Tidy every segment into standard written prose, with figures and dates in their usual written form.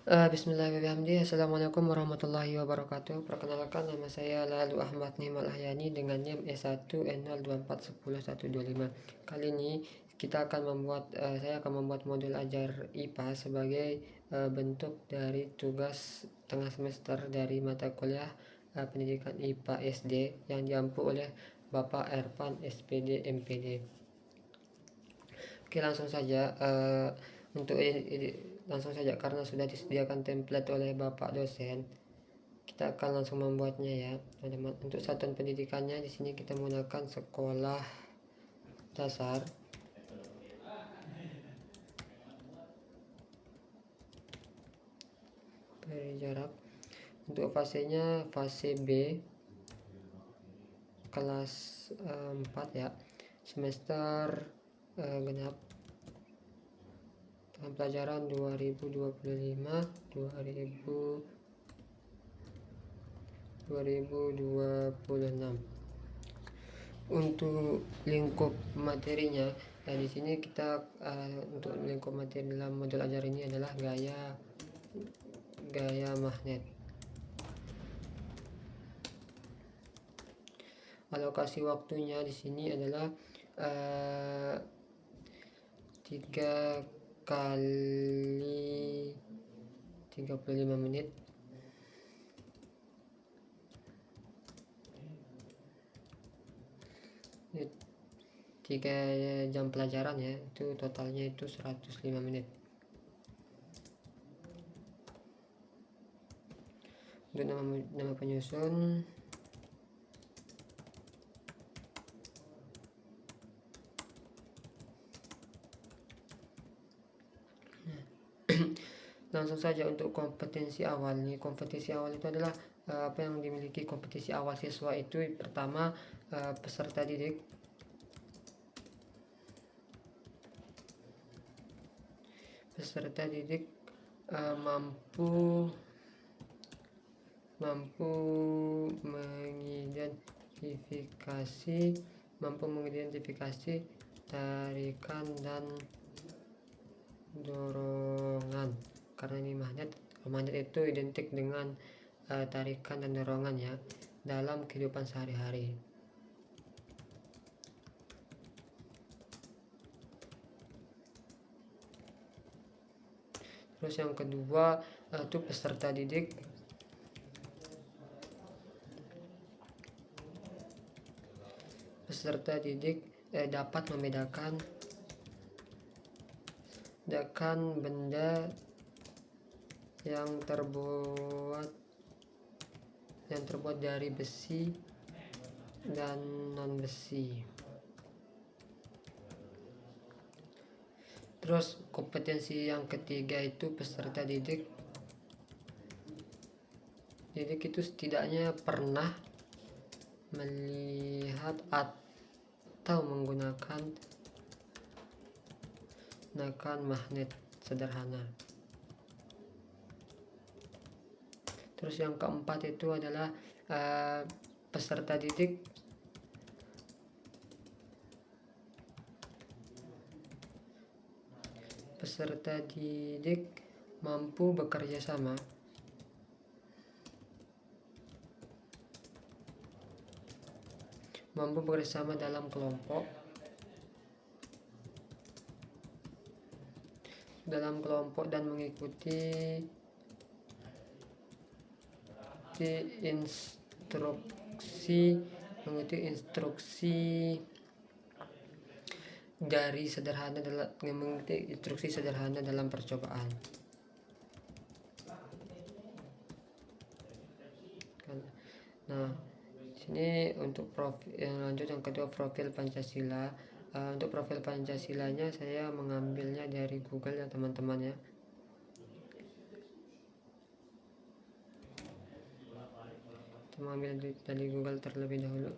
Bismillahirrahmanirrahim. Assalamualaikum warahmatullahi wabarakatuh. Perkenalkan, nama saya Lalu Ahmad Nimal Ahyani dengan NIM E1N02410125. Kali ini saya akan membuat modul ajar IPA sebagai bentuk dari tugas tengah semester dari mata kuliah pendidikan IPA SD yang diampu oleh Bapak Ervan SPD MPD. Oke, langsung saja. Langsung saja, karena sudah disediakan template oleh Bapak dosen, kita akan langsung membuatnya ya, teman-teman. Untuk satuan pendidikannya di sini kita menggunakan sekolah dasar. Beri jarak. Untuk fasenya fase B, kelas 4 ya, semester genap, tahun pelajaran 2025-2026. Untuk lingkup materinya, di sini kita untuk lingkup materi dalam modul ajar ini adalah gaya magnet. Alokasi waktunya di sini adalah 3 kali 35 menit. Ini 3 jam pelajaran ya, itu totalnya itu 105 menit. Untuk nama penyusun, langsung saja untuk kompetensi awal. Nih, kompetensi awal itu adalah apa yang dimiliki kompetensi awal siswa itu. Pertama, peserta didik mampu mengidentifikasi tarikan dan dorongan, karena ini magnet itu identik dengan tarikan dan dorongan ya dalam kehidupan sehari-hari. Terus yang kedua itu peserta didik dapat membedakan benda yang terbuat dari besi dan non besi. Terus kompetensi yang ketiga itu peserta didik itu setidaknya pernah melihat atau menggunakan magnet sederhana. Terus yang keempat itu adalah peserta didik mampu bekerja sama dalam kelompok dan mengikuti instruksi sederhana dalam percobaan. Nah, sini untuk lanjut yang kedua, profil Pancasila. Untuk profil Pancasilanya saya mengambilnya dari Google ya teman-teman ya. Kita mengambil dari Google terlebih dahulu.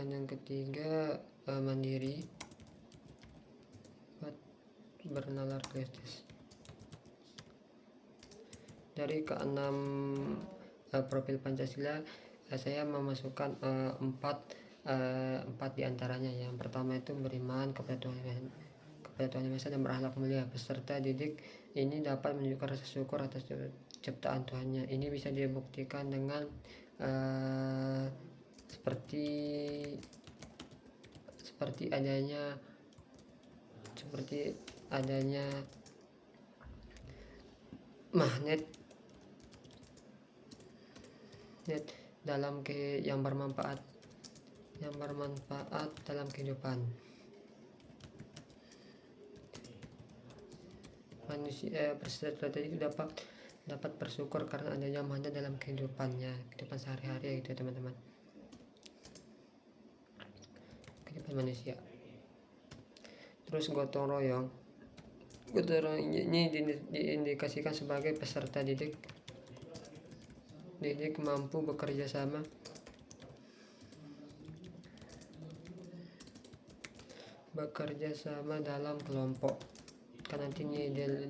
yang ketiga mandiri buat bernalar kritis. Dari keenam profil Pancasila, saya memasukkan empat diantaranya. Yang pertama itu beriman kepada Tuhan Yang Maha Esa dan berakhlak mulia. Peserta didik ini dapat menunjukkan rasa syukur atas ciptaan Tuhannya. Ini bisa dibuktikan dengan seperti adanya magnet yang bermanfaat dalam kehidupan manusia. Peserta tadi itu dapat bersyukur karena adanya magnet dalam kehidupan sehari-hari gitu ya teman-teman, kehidupan manusia. Terus gotong royong ini diindikasikan sebagai peserta didik mampu bekerja sama dalam kelompok. Kan nantinya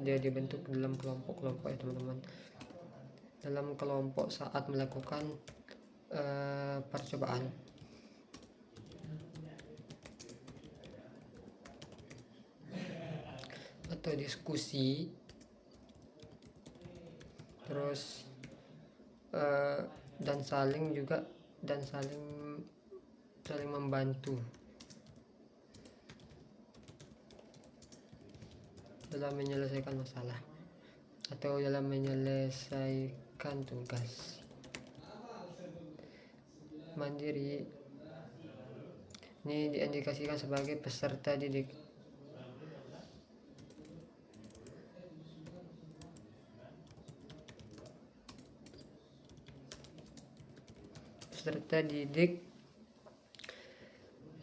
dia dibentuk dalam kelompok ya teman-teman, dalam kelompok saat melakukan percobaan atau diskusi. Terus dan saling membantu dalam menyelesaikan masalah atau dalam menyelesaikan tugas. Mandiri ini diindikasikan sebagai peserta didik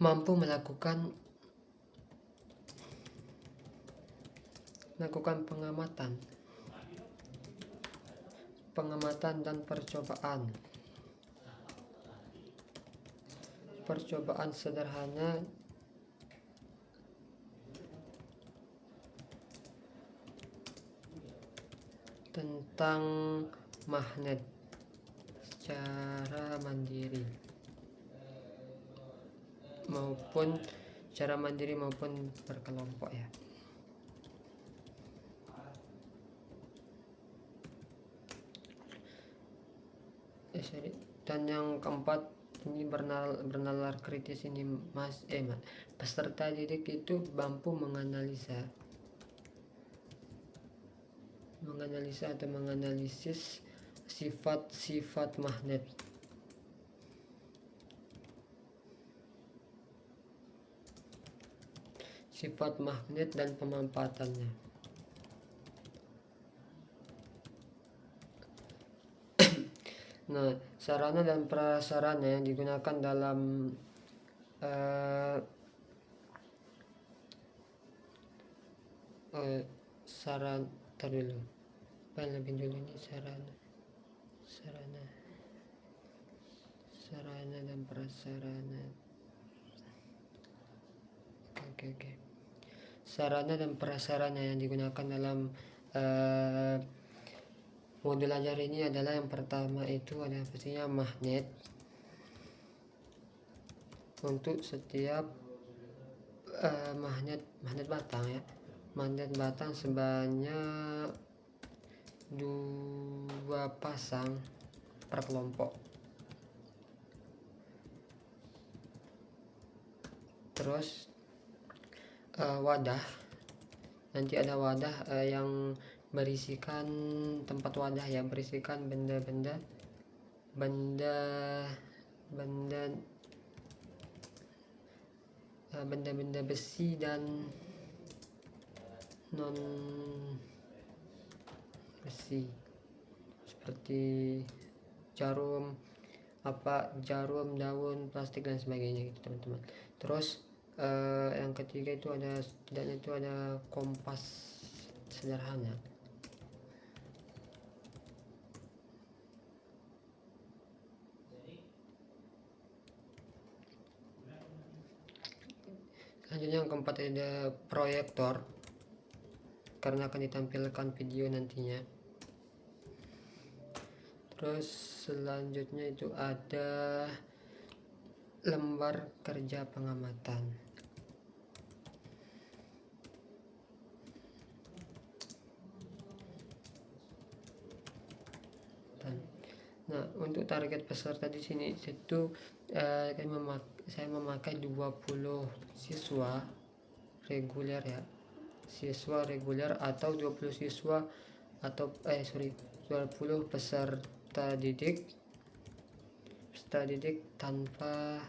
mampu melakukan pengamatan dan percobaan sederhana tentang magnet secara mandiri maupun berkelompok ya. Dan yang keempat ini bernalar kritis ini peserta didik itu mampu menganalisis atau menganalisis sifat magnet dan pemanfaatannya. Nah, sarana dan prasarana yang digunakan dalam sarana dan prasarana. Oke. Sarana dan prasarana yang digunakan dalam modul ajar ini adalah yang pertama itu ada pastinya magnet untuk setiap magnet batang ya. Magnet batang sebanyak 2 pasang per kelompok. Terus wadah, nanti ada wadah yang berisikan berisikan benda-benda besi dan non besi seperti jarum, daun, plastik dan sebagainya gitu teman-teman. Terus yang ketiga itu ada kompas sederhana. Selanjutnya yang keempat ada proyektor, karena akan ditampilkan video nantinya. Terus selanjutnya itu ada lembar kerja pengamatan. Nah, untuk target peserta di sini itu saya memakai 20 siswa reguler ya. Siswa reguler atau 20 siswa atau 20 peserta didik tanpa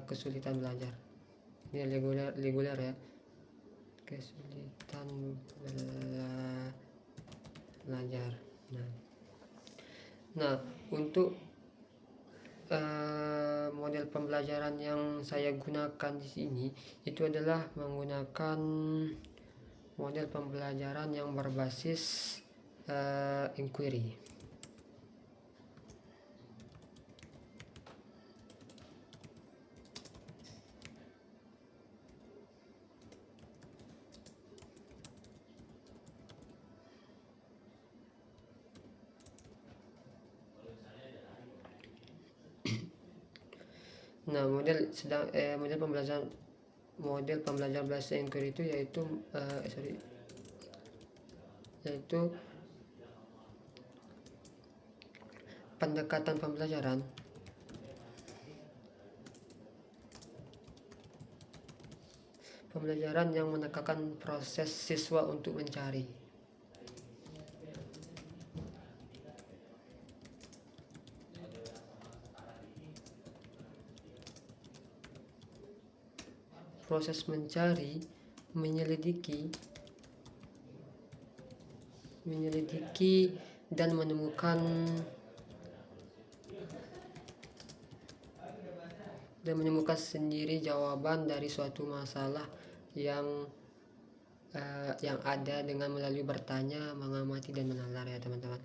kesulitan belajar. Ini reguler ya. Kesulitan belajar. Nah, untuk model pembelajaran yang saya gunakan di sini itu adalah menggunakan model pembelajaran yang berbasis inquiry. Nah, model pembelajaran bahasa inquiry itu yaitu pendekatan pembelajaran yang menekankan proses siswa untuk mencari. Proses mencari, menyelidiki dan menemukan sendiri jawaban dari suatu masalah yang ada dengan melalui bertanya, mengamati dan menalar ya teman-teman.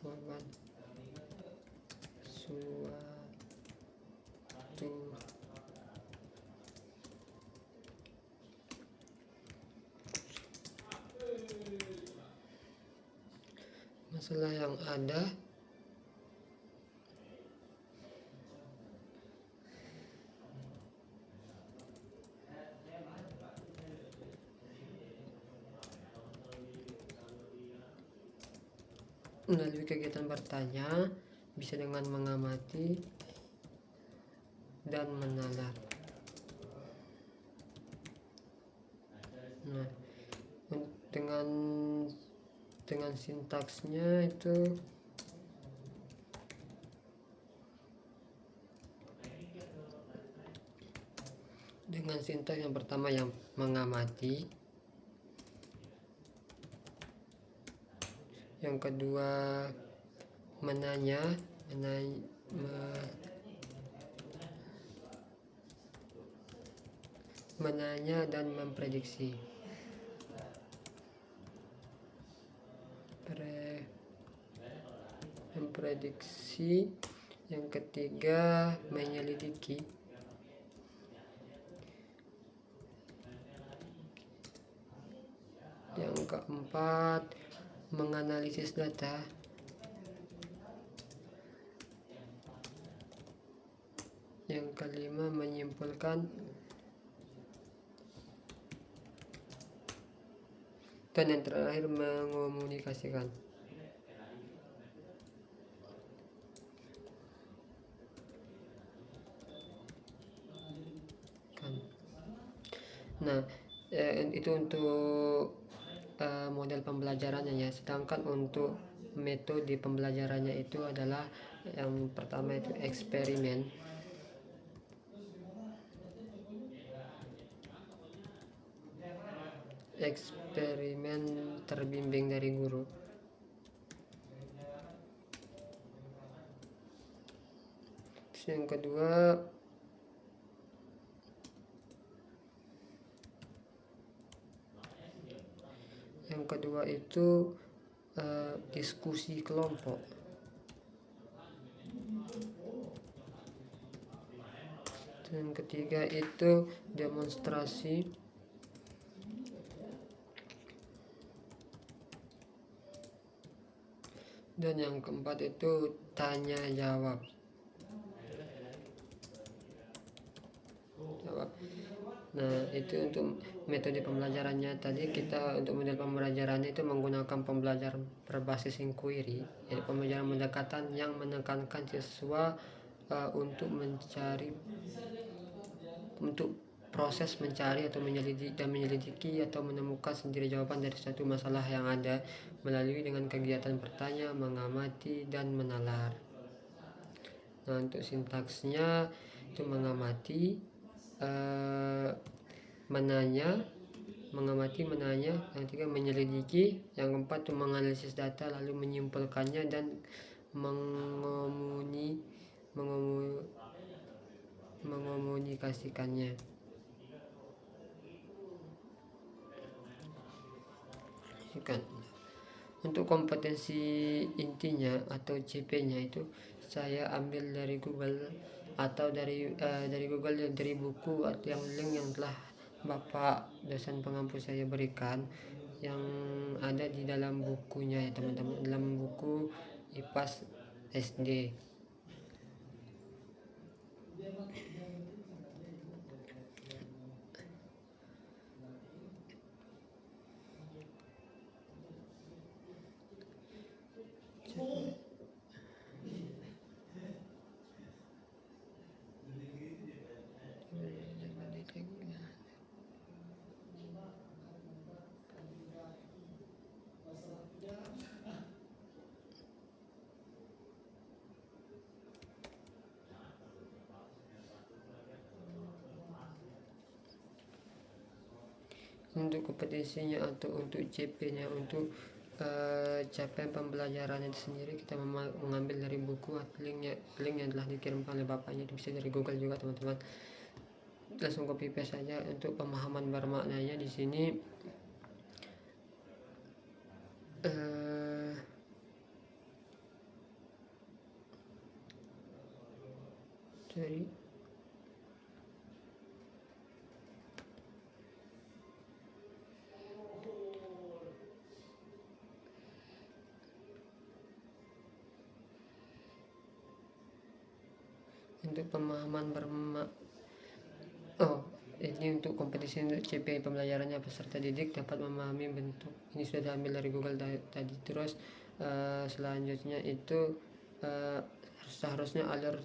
Jawaban suatu masalah yang ada melalui kegiatan bertanya, bisa dengan mengamati dan menalar. Nah, dengan sintaksnya itu dengan sintaks yang pertama yang mengamati, yang kedua menanya dan memprediksi. Yang ketiga menyelidiki, yang keempat menganalisis data, yang kelima menyimpulkan, dan yang terakhir mengomunikasikan. Nah, itu untuk model pembelajarannya ya. Sedangkan untuk metode pembelajarannya itu adalah yang pertama itu eksperimen. Eksperimen terbimbing dari guru. Terus yang kedua itu diskusi kelompok. Yang ketiga itu demonstrasi. Dan yang keempat itu tanya jawab. Nah, itu untuk metode pembelajarannya. Tadi kita untuk model pembelajarannya itu menggunakan pembelajaran berbasis inquiry, yaitu pembelajaran pendekatan yang menekankan siswa untuk proses mencari atau menyelidiki atau menemukan sendiri jawaban dari suatu masalah yang ada melalui dengan kegiatan bertanya, mengamati, dan menalar. Nah, untuk sintaksnya itu mengamati, mengamati, menanya. Yang ketiga menyelidiki. Yang keempat itu menganalisis data lalu menyimpulkannya dan mengomunikasikannya. Untuk kompetensi intinya atau CP-nya itu saya ambil dari Google atau dari Google, dari buku atau yang link yang telah Bapak dosen pengampu saya berikan, yang ada di dalam bukunya ya teman-teman, dalam buku IPAS SD. Untuk kompetisinya atau untuk CP-nya, untuk capaian pembelajaran itu sendiri, kita mengambil dari buku atau link yang telah dikirimkan oleh bapaknya. Itu bisa dari Google juga teman-teman, langsung copy paste saja. Untuk pemahaman bermaknanya di sini jadi untuk pemahaman ini untuk kompetisi untuk CP pembelajarannya, peserta didik dapat memahami bentuk. Ini sudah diambil dari Google tadi. Terus selanjutnya itu seharusnya alur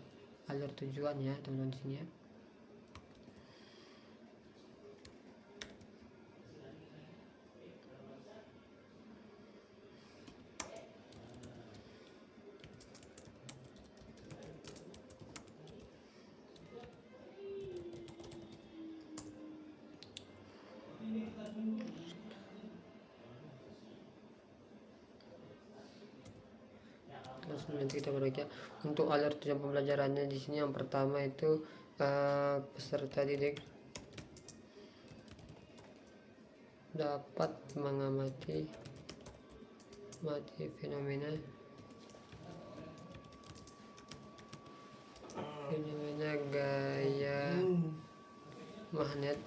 tujuan ya teman-teman di sini ya. Nanti kita berbagi untuk alur tujuan pembelajarannya di sini. Yang pertama itu peserta didik dapat mengamati fenomena gaya magnet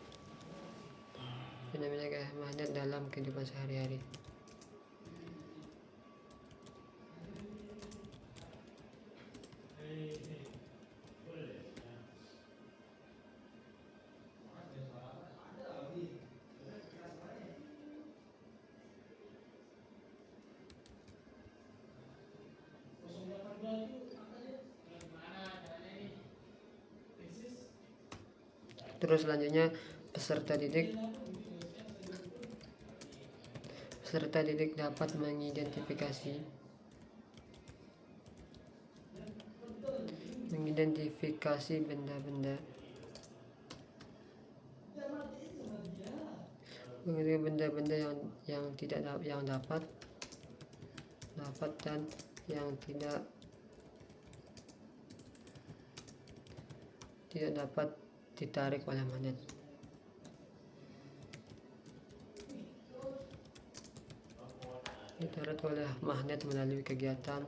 dalam kehidupan sehari-hari. Terus selanjutnya peserta didik dapat mengidentifikasi benda-benda yang dapat dan yang tidak dapat ditarik oleh magnet. Ditarik oleh magnet melalui kegiatan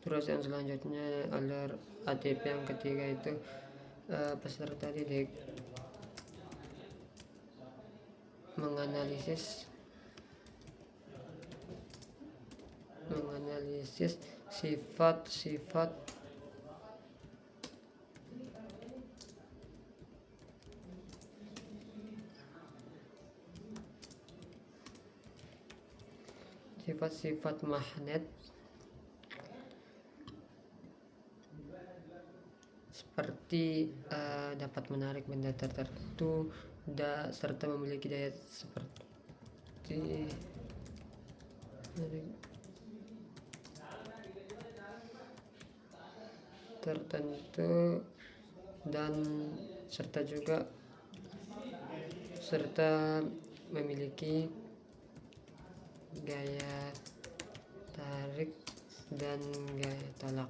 Terus yang selanjutnya alur ATP yang ketiga itu peserta didik menganalisis sifat-sifat magnet seperti dapat menarik benda tertentu serta memiliki daya seperti tertentu dan serta memiliki gaya tarik dan gaya tolak.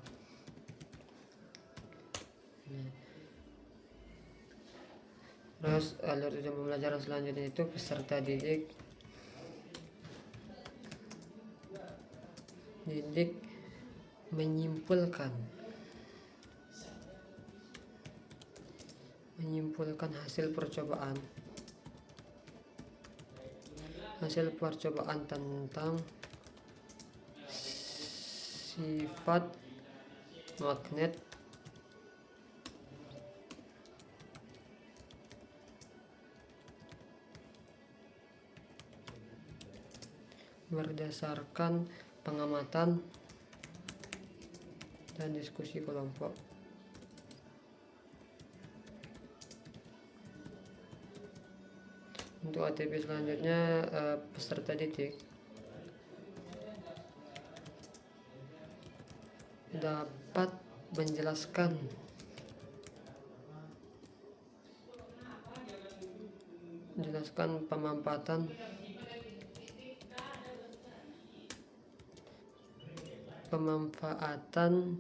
Terus alur pembelajaran selanjutnya itu peserta didik menyimpulkan hasil percobaan tentang sifat magnet berdasarkan pengamatan dan diskusi kelompok. Untuk ATP selanjutnya peserta didik dapat menjelaskan pemanfaatan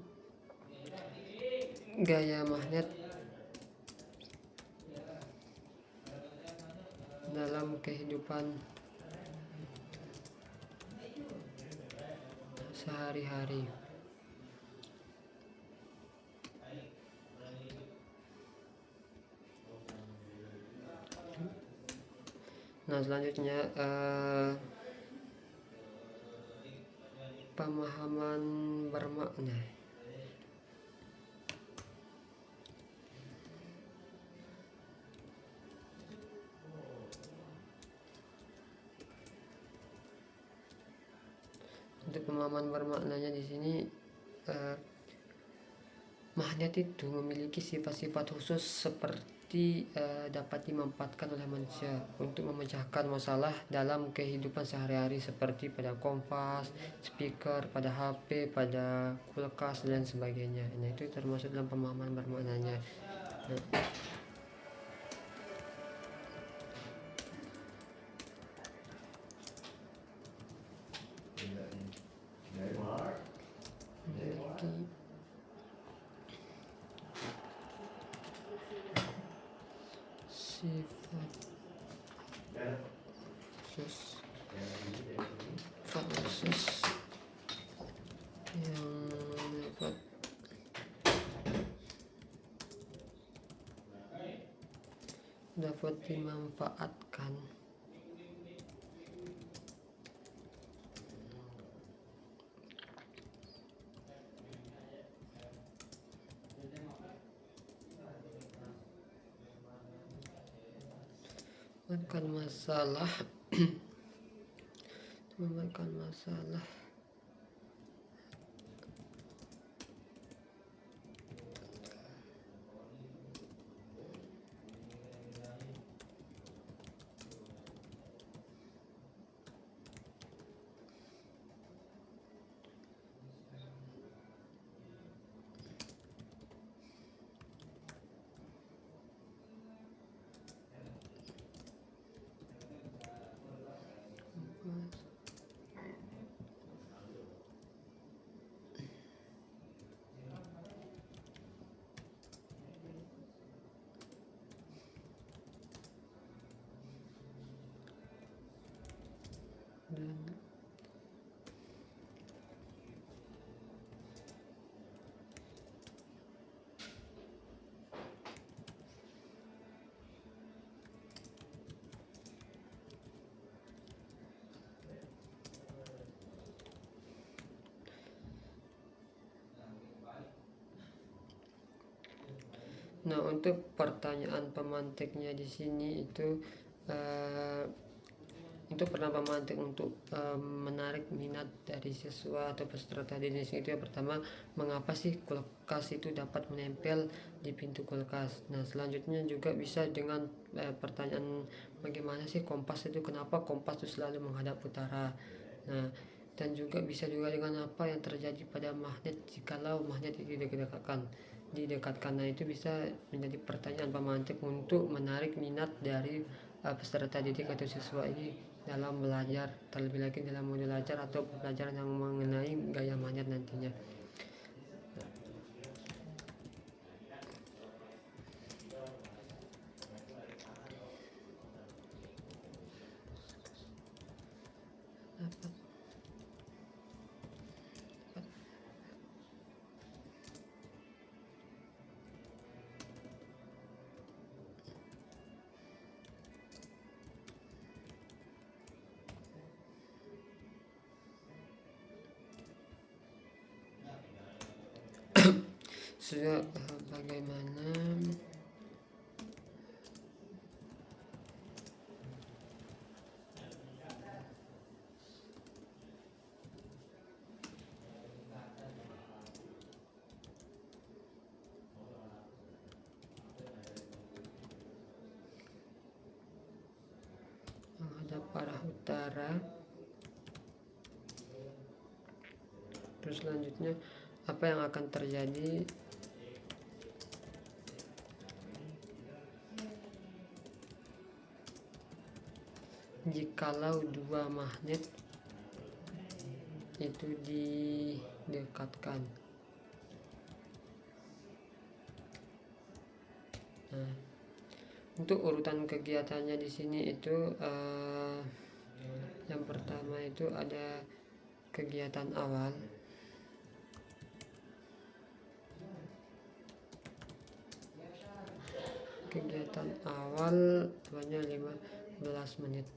gaya magnet dalam kehidupan sehari-hari. Nah, selanjutnya pemahaman bermakna. Untuk pemahaman bermaknanya di sini magnet itu memiliki sifat-sifat khusus seperti dapat dimanfaatkan oleh manusia untuk memecahkan masalah dalam kehidupan sehari-hari seperti pada kompas, speaker, pada HP, pada kulkas dan sebagainya. Nah, itu termasuk dalam pemahaman bermaknanya. Sifat khusus yang dapat dimanfaatkan memecahkan masalah Nah, untuk pertanyaan pemantiknya di sini itu pertama pemantik untuk menarik minat dari siswa atau peserta didik itu yang pertama, mengapa sih kulkas itu dapat menempel di pintu kulkas. Nah, selanjutnya juga bisa dengan pertanyaan bagaimana sih kompas itu, kenapa kompas itu selalu menghadap utara. Nah, dan juga bisa juga dengan apa yang terjadi pada magnet jikalau magnet itu didekatkan. Nah, itu bisa menjadi pertanyaan pemantik untuk menarik minat dari peserta didik atau siswa ini dalam belajar, terlebih lagi dalam modul ajar atau pembelajaran yang mengenai gaya magnet nantinya. Sudah bagaimana menghadap arah utara. Terus selanjutnya apa yang akan terjadi jikalau dua magnet itu didekatkan. Nah, untuk urutan kegiatannya di sini itu yang pertama itu ada kegiatan awal. Kegiatan awal hanya 15 menit.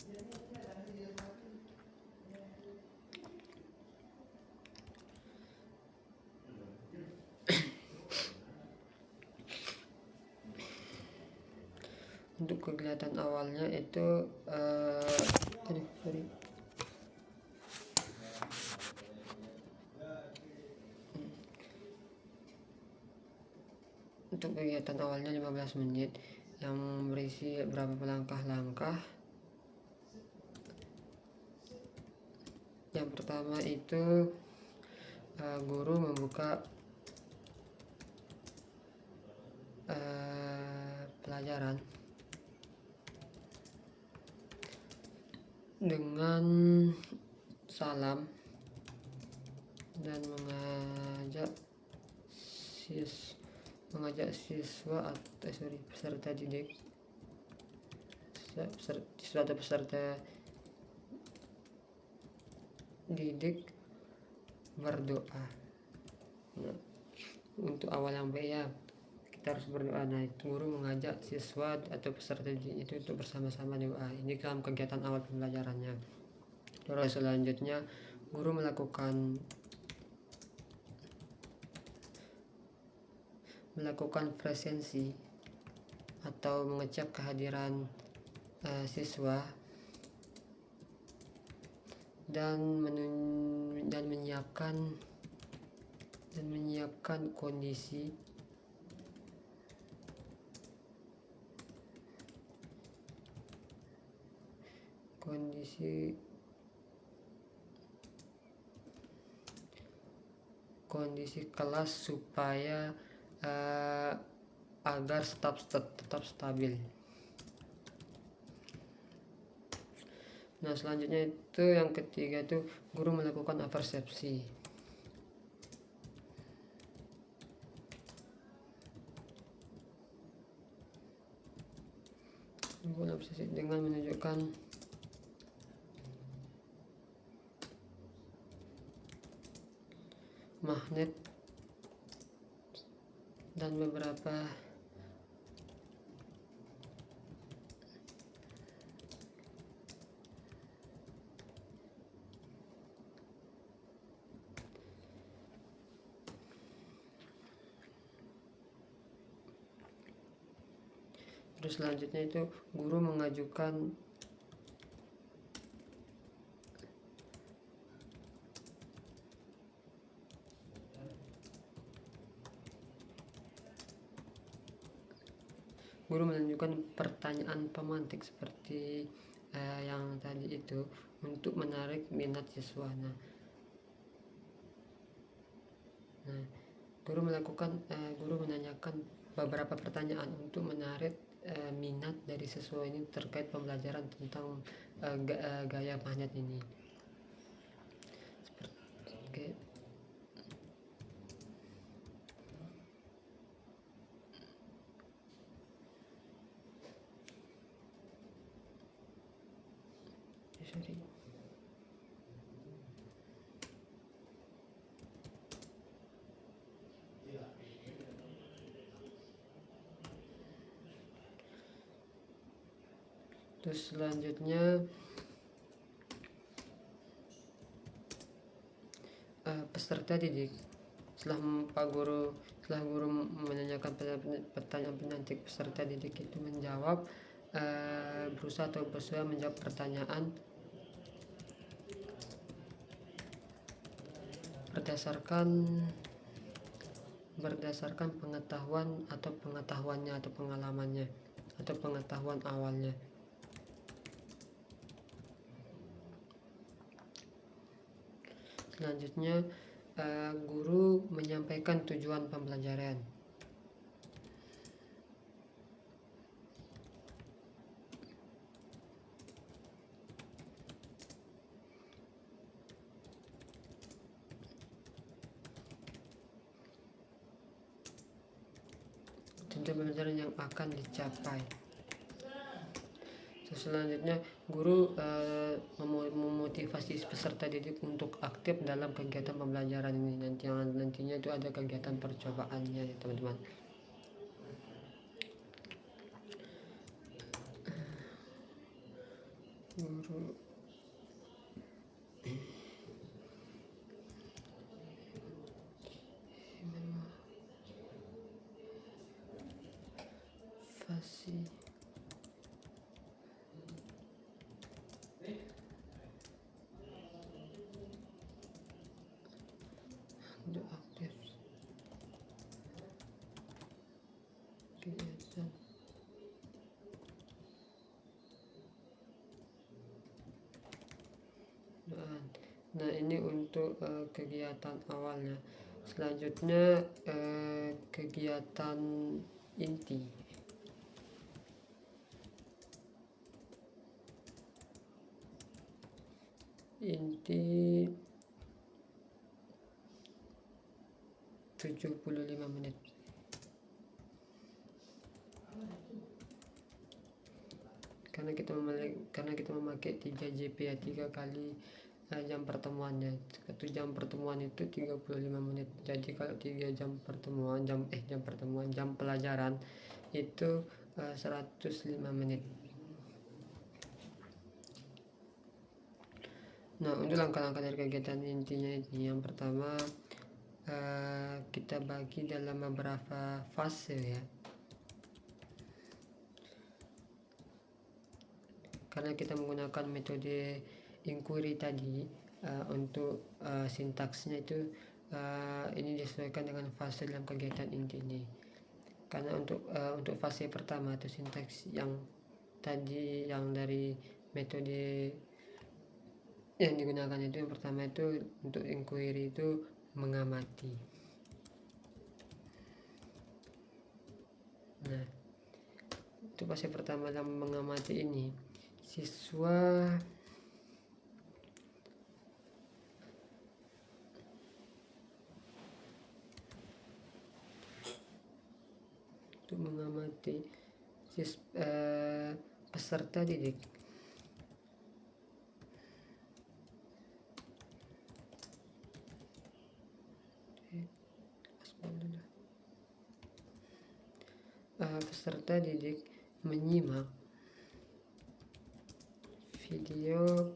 Untuk kegiatan awalnya itu Untuk kegiatan awalnya 15 menit yang berisi beberapa langkah-langkah. Yang pertama itu guru membuka pelajaran dengan salam dan mengajak siswa atau peserta didik berdoa. Nah, untuk awal yang baik ya kita harus berdoa. Nah, guru mengajak siswa atau peserta didik itu untuk bersama-sama doa. Ini dalam kegiatan awal pembelajarannya. Terus selanjutnya guru melakukan presensi atau mengecek kehadiran siswa dan menyiapkan kondisi kelas supaya agar tetap stabil. Nah, selanjutnya itu yang ketiga itu guru melakukan persepsi. Dengan menunjukkan magnet dan beberapa Terus selanjutnya itu guru mengajukan pertanyaan pemantik seperti yang tadi itu untuk menarik minat siswa. Nah, guru menanyakan beberapa pertanyaan untuk menarik minat dari siswa ini terkait pembelajaran tentang gaya magnet ini. Oke. Terus selanjutnya peserta didik. Setelah guru menanyakan pertanyaan penantik, peserta didik itu menjawab, berusaha menjawab pertanyaan berdasarkan pengetahuan atau pengetahuannya atau pengalamannya atau pengetahuan awalnya. Selanjutnya guru menyampaikan tujuan pembelajaran. Tujuan pembelajaran yang akan dicapai. Selanjutnya guru memotivasi peserta didik untuk aktif dalam kegiatan pembelajaran ini. Nantinya itu ada kegiatan percobaannya ya teman-teman. Guru untuk aktif kegiatan. Nah, ini untuk kegiatan awalnya. Selanjutnya kegiatan inti. Inti 75 menit. Karena kita memakai 3 JP ya, 3 kali jam pertemuannya. 1 jam pertemuan itu 35 menit. Jadi kalau 3 jam pertemuan, jam pelajaran itu 105 menit. Nah, untuk langkah-langkah dari kegiatan intinya ini, yang pertama kita bagi dalam beberapa fase ya. Karena kita menggunakan metode inquiry tadi, untuk sintaksnya itu ini disesuaikan dengan fase dalam kegiatan inti ini. Karena untuk fase pertama atau sintaks yang tadi, yang dari metode yang digunakan itu, yang pertama itu untuk inquiry itu mengamati. Nah, untuk fase pertama dalam mengamati ini, siswa untuk mengamati peserta didik menyimak video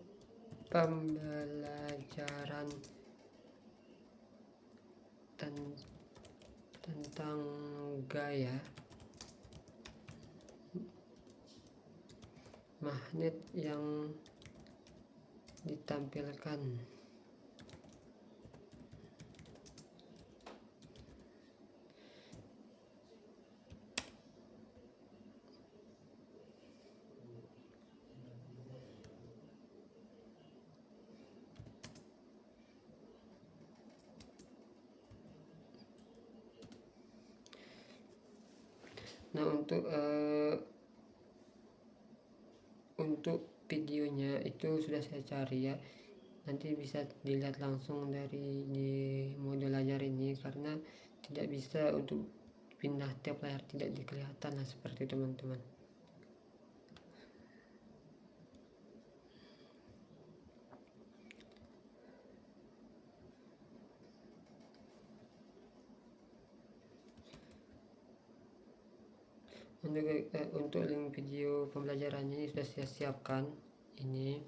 pembelajaran tentang gaya magnet yang ditampilkan. Nah, untuk videonya itu sudah saya cari ya, nanti bisa dilihat langsung dari di modul ajar ini, karena tidak bisa untuk pindah tiap layar, tidak kelihatan lah seperti teman-teman. Untuk link video pembelajarannya sudah saya siapkan ini.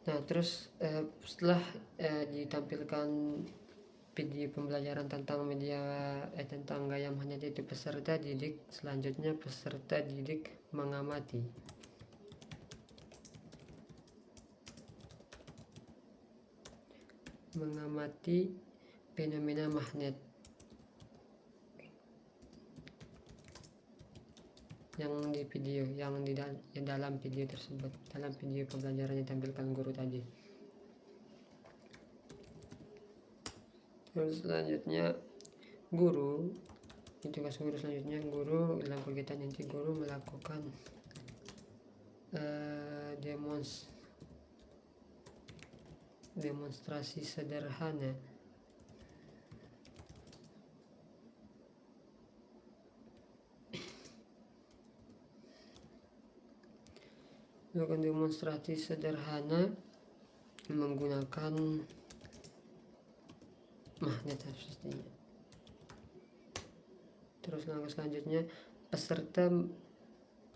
Nah, terus setelah ditampilkan video pembelajaran tentang tentang gaya magnet itu peserta didik, selanjutnya peserta didik mengamati. Fenomena magnet yang di video, yang di dalam video tersebut, dalam video pembelajaran yang ditampilkan guru tadi. Terus selanjutnya tugas guru selanjutnya, guru dalam kegiatan inti guru melakukan demonstrasi sederhana menggunakan magnet pastinya. Terus langkah selanjutnya, peserta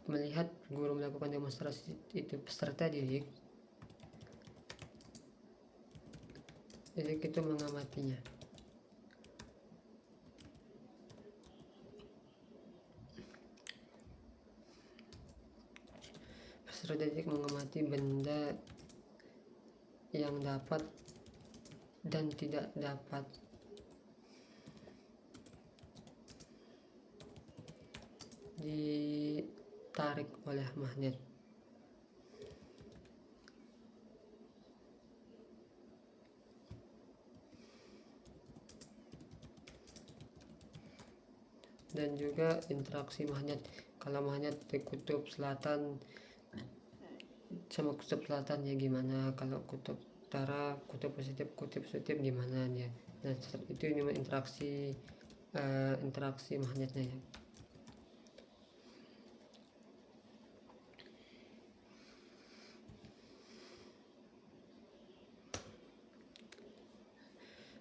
melihat guru melakukan demonstrasi itu, peserta didik itu mengamatinya. Peserta didik mengamati benda yang dapat dan tidak dapat ditarik oleh magnet. Dan juga interaksi magnet. Kalau magnet di kutub selatan sama kutub selatan ya gimana, kalau kutub utara kutub positif gimana ya. Nah, itu ini interaksi magnetnya ya.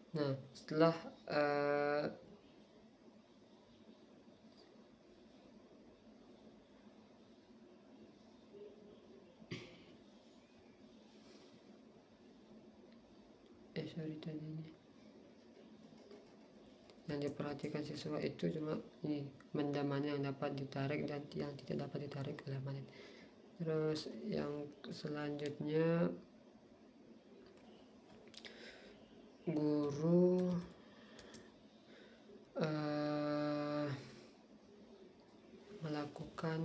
Nah, setelah tadi ini yang diperhatikan siswa itu cuma ini, benda mana yang dapat ditarik dan yang tidak dapat ditarik oleh magnet. Terus yang selanjutnya, guru melakukan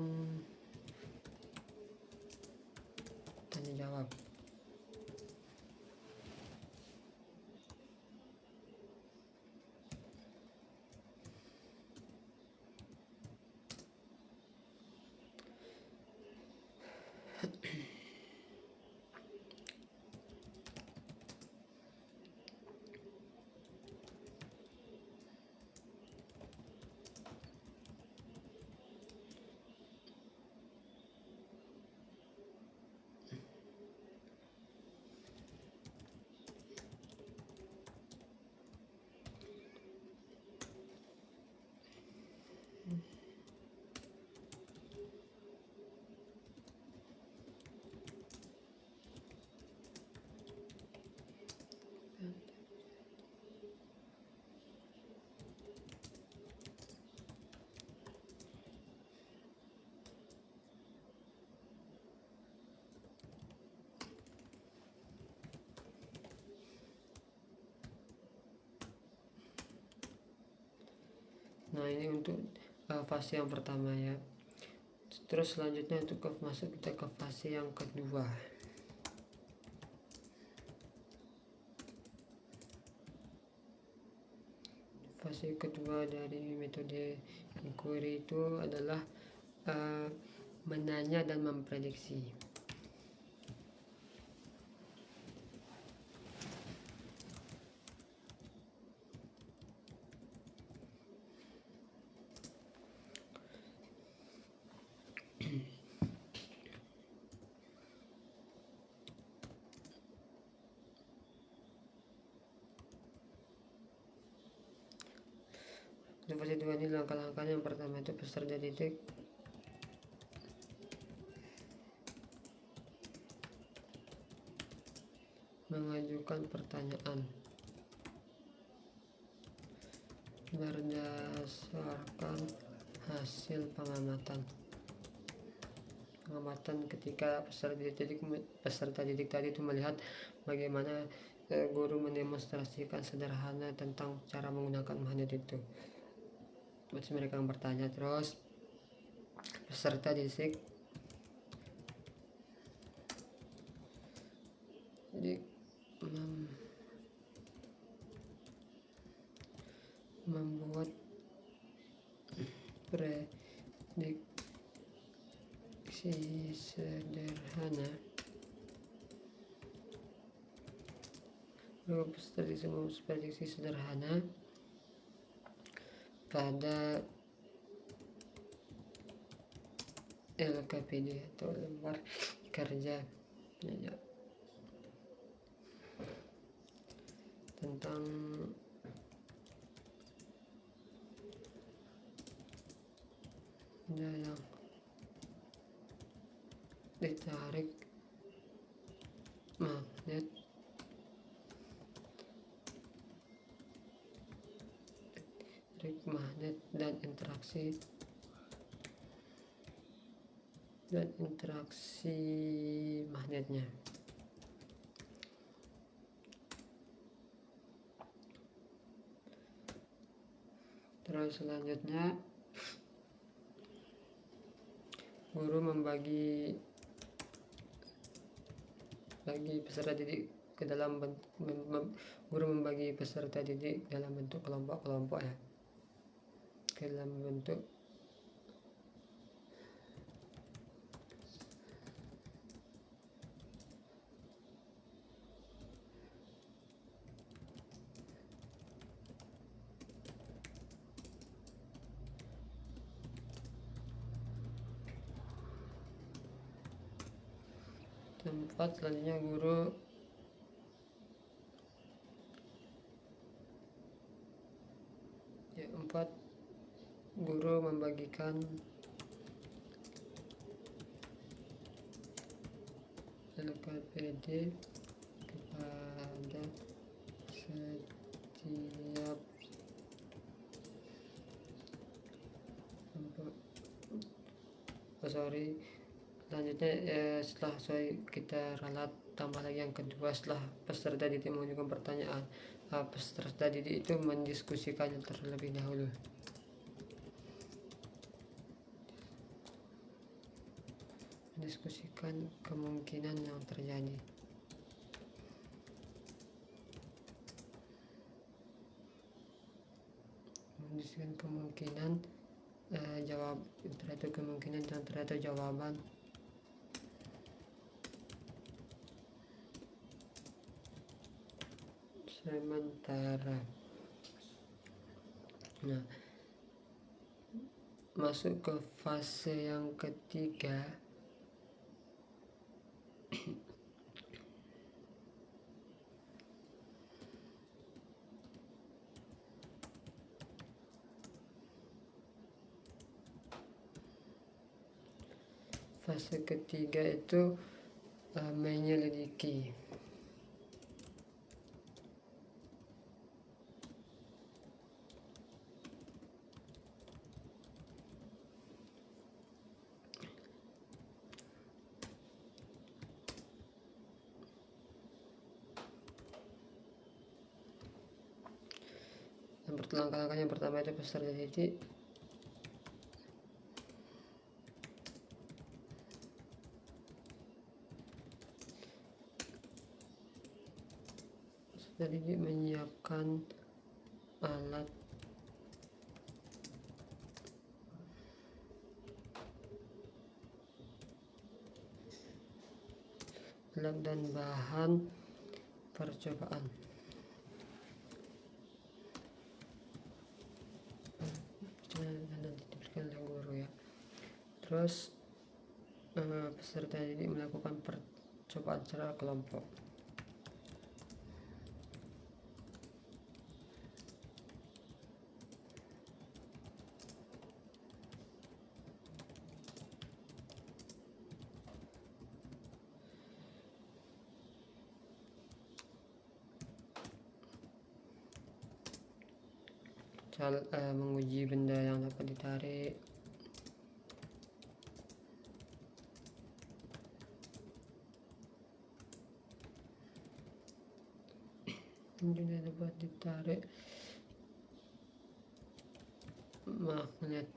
tanya jawab. Nah, ini untuk fase yang pertama ya. Terus selanjutnya untuk masuk kita ke fase yang kedua. Fase kedua dari metode inquiry itu adalah menanya dan memprediksi. Untuk fase 2 ini langkah-langkahnya, yang pertama itu peserta didik mengajukan pertanyaan berdasarkan hasil pengamatan ketika peserta didik tadi itu melihat bagaimana guru mendemonstrasikan sederhana tentang cara menggunakan magnet itu. Terus mereka bertanya, terus peserta didik membuat prediksi sederhana. Prediksi sederhana pada LKPD atau lembar kerja ya, tentang yang ditarik magnet dan interaksi magnetnya. Terus selanjutnya guru membagi peserta didik ke dalam guru membagi peserta didik dalam bentuk kelompok-kelompok ya, ke dalam bentuk tempat. Selanjutnya guru membagikan LKPD kepada setiap selanjutnya setelah kita ralat, tambah lagi yang kedua. Setelah peserta didik mengajukan pertanyaan, peserta didik itu mendiskusikannya terlebih dahulu. Mendiskusikan kemungkinan yang terjadi. Mendiskusikan kemungkinan kemungkinan yang ternyata jawaban sementara. Nah, masuk ke fase yang ketiga. Fase ketiga itu menyelidiki. Langkah-langkah yang pertama itu peserta didik menyiapkan alat dan bahan percobaan. Nanti diberikan oleh guru ya. Terus peserta didik melakukan percobaan secara kelompok. Menguji benda yang dapat ditarik, benda dapat ditarik magnet,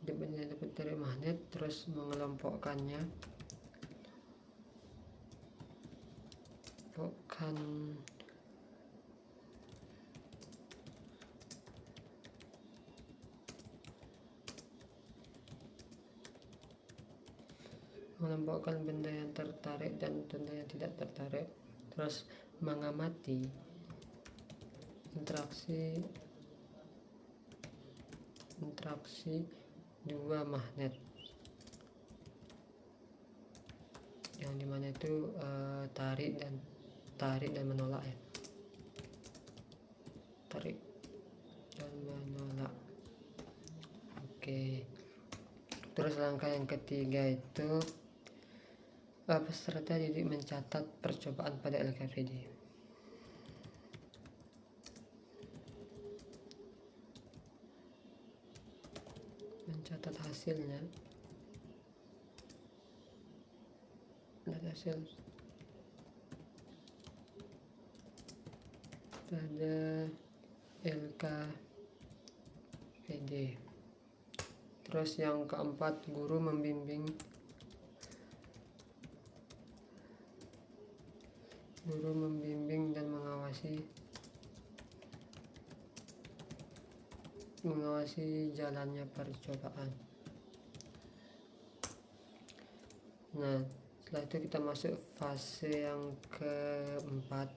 benda dapat ditarik magnet, terus mengelompokkannya, mengelompokkan benda yang tertarik dan benda yang tidak tertarik, terus mengamati interaksi dua magnet yang dimana itu tarik dan menolak ya, tarik dan menolak. Oke. Terus langkah yang ketiga itu peserta didik mencatat percobaan pada LKPD. Mencatat hasilnya dan hasil pada LKPD. Terus yang keempat, guru membimbing dan mengawasi jalannya percobaan. Nah, setelah itu kita masuk fase yang keempat,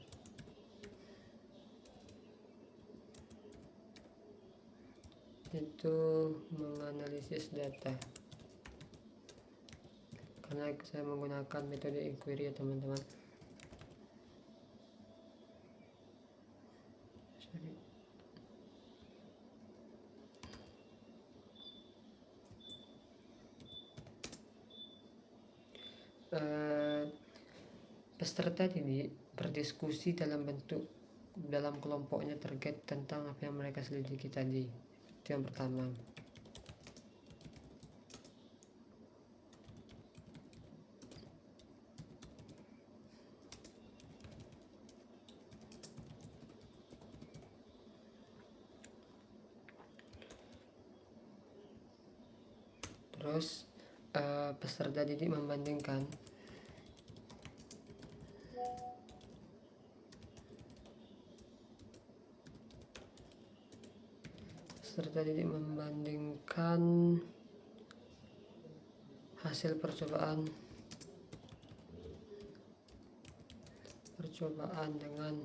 itu menganalisis data. Karena saya menggunakan metode inquiry ya teman-teman. Peserta didik berdiskusi dalam kelompoknya terkait tentang apa yang mereka selidiki tadi. Itu yang pertama. Terus peserta didik membandingkan hasil percobaan dengan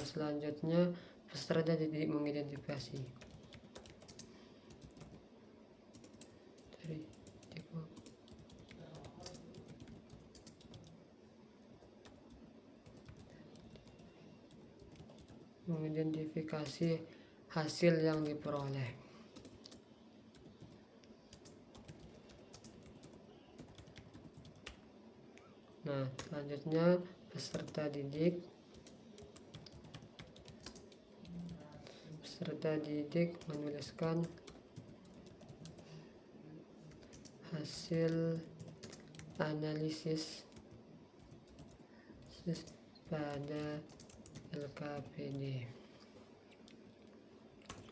selanjutnya peserta didik mengidentifikasi hasil yang diperoleh. Nah, selanjutnya peserta didik menuliskan hasil analisis pada LKPD.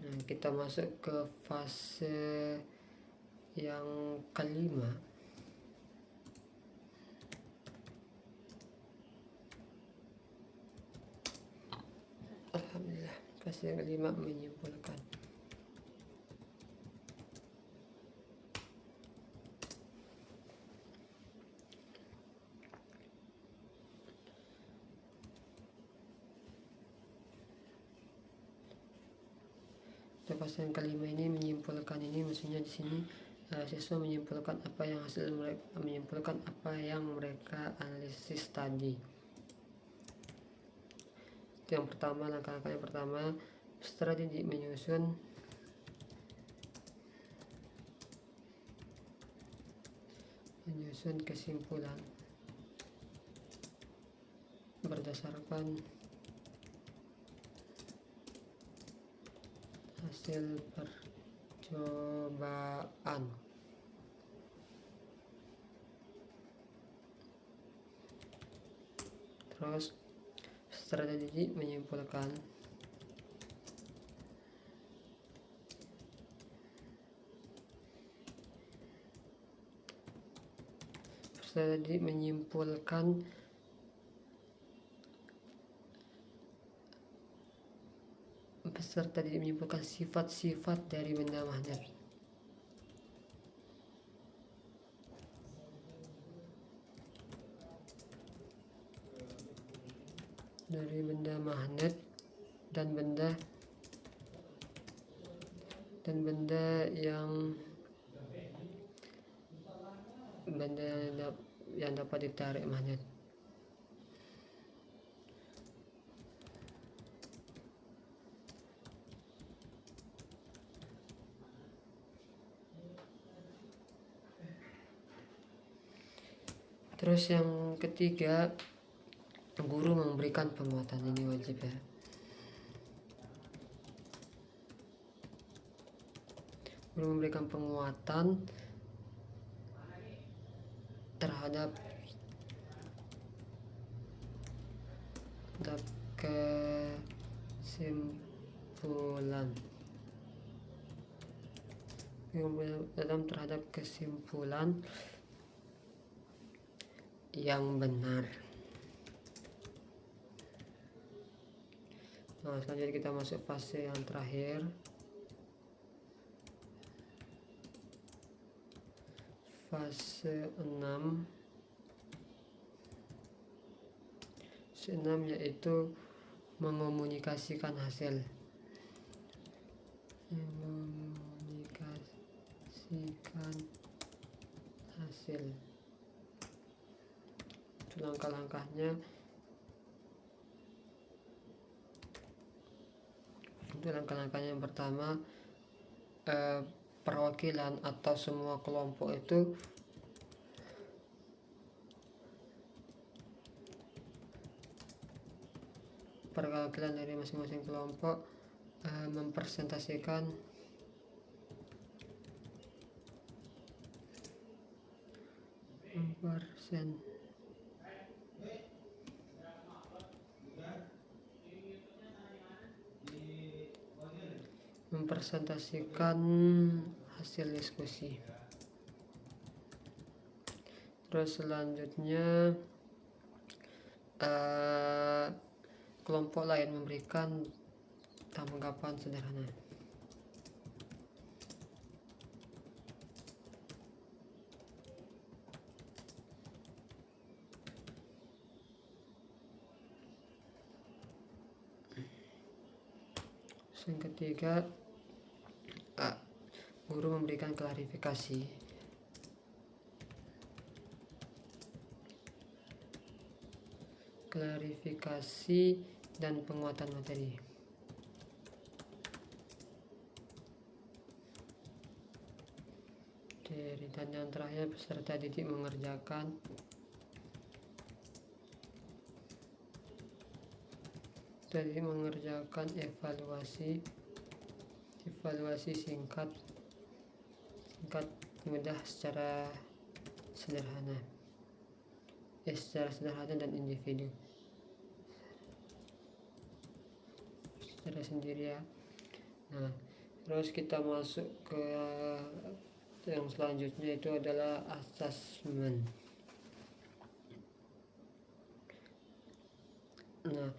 Nah, kita masuk ke fase yang kelima. Alhamdulillah, fase yang kelima menyimpulkan. Fase yang kelima ini menyimpulkan, ini maksudnya di sini siswa menyimpulkan apa yang mereka analisis tadi. Yang pertama, langkah-langkah yang pertama, peserta didik menyusun kesimpulan berdasarkan hasil percobaan. Terus peserta didik menyimpulkan sifat-sifat dari benda magnet. Dari benda magnet dan benda yang dapat ditarik magnet. Terus yang ketiga, guru memberikan penguatan. Ini wajib ya. Guru memberikan penguatan terhadap kesimpulan yang benar. Nah, selanjutnya kita masuk fase yang terakhir, fase 6. Fase 6 yaitu mengomunikasikan hasil. Itu langkah-langkahnya. Untuk langkah-langkahnya yang pertama, perwakilan atau semua kelompok itu perwakilan dari masing-masing kelompok mempresentasikan hasil diskusi. Terus selanjutnya kelompok lain memberikan tanggapan sederhana. Yang ketiga, guru memberikan klarifikasi. Dan penguatan materi. Dan yang terakhir, peserta didik mengerjakan evaluasi singkat mudah secara sederhana dan individu secara sendiri ya. Nah, terus kita masuk ke yang selanjutnya, itu adalah assessment. Nah,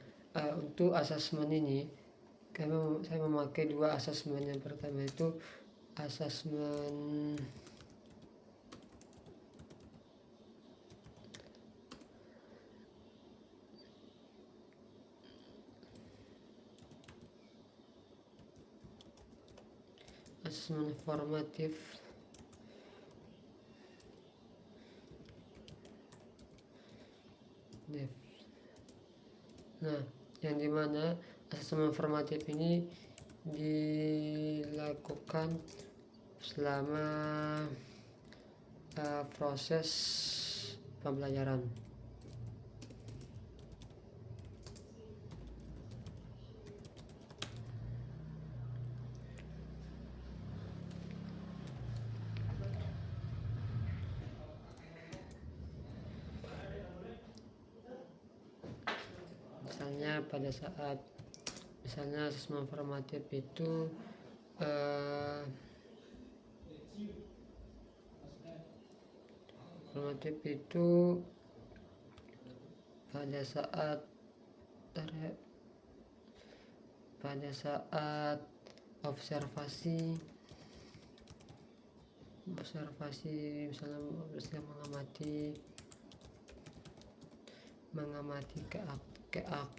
untuk assessment ini saya memakai dua assessment. Yang pertama itu assessment formatif. Nah, yang dimana asesmen formatif ini dilakukan selama proses pembelajaran. Misalnya asesmen formatif itu pada saat observasi misalnya mengamati keaktifan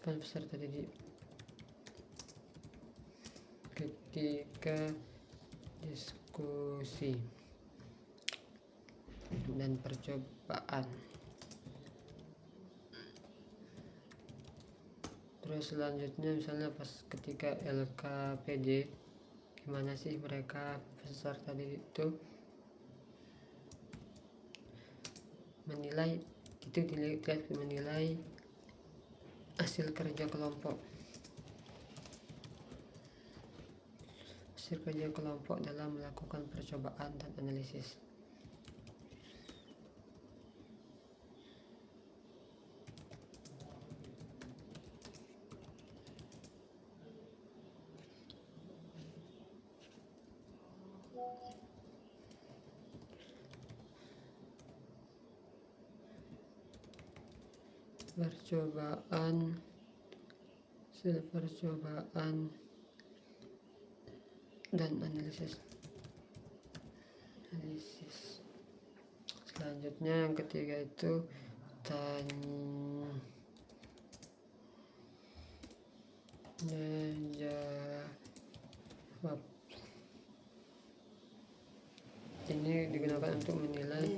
peserta didik ketika diskusi dan percobaan. Terus selanjutnya misalnya pas ketika LKPD, gimana sih mereka peserta didik itu menilai hasil kerja kelompok dalam melakukan percobaan dan analisis. Percobaan dan analisis. Selanjutnya yang ketiga itu tanya jawab. Ini digunakan untuk menilai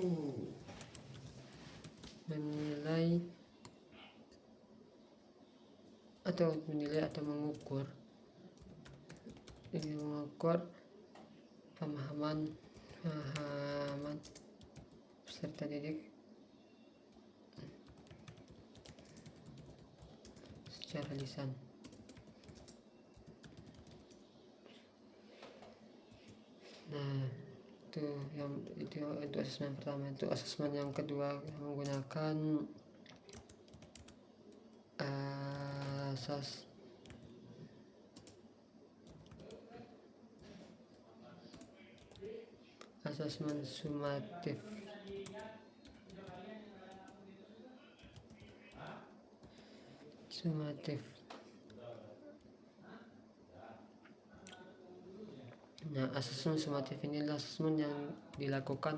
atau mengukur pemahaman peserta didik secara lisan. Nah, itu asesmen pertama. Itu asesmen yang kedua menggunakan asesmen sumatif. Nah, asesmen sumatif inilah asesmen yang dilakukan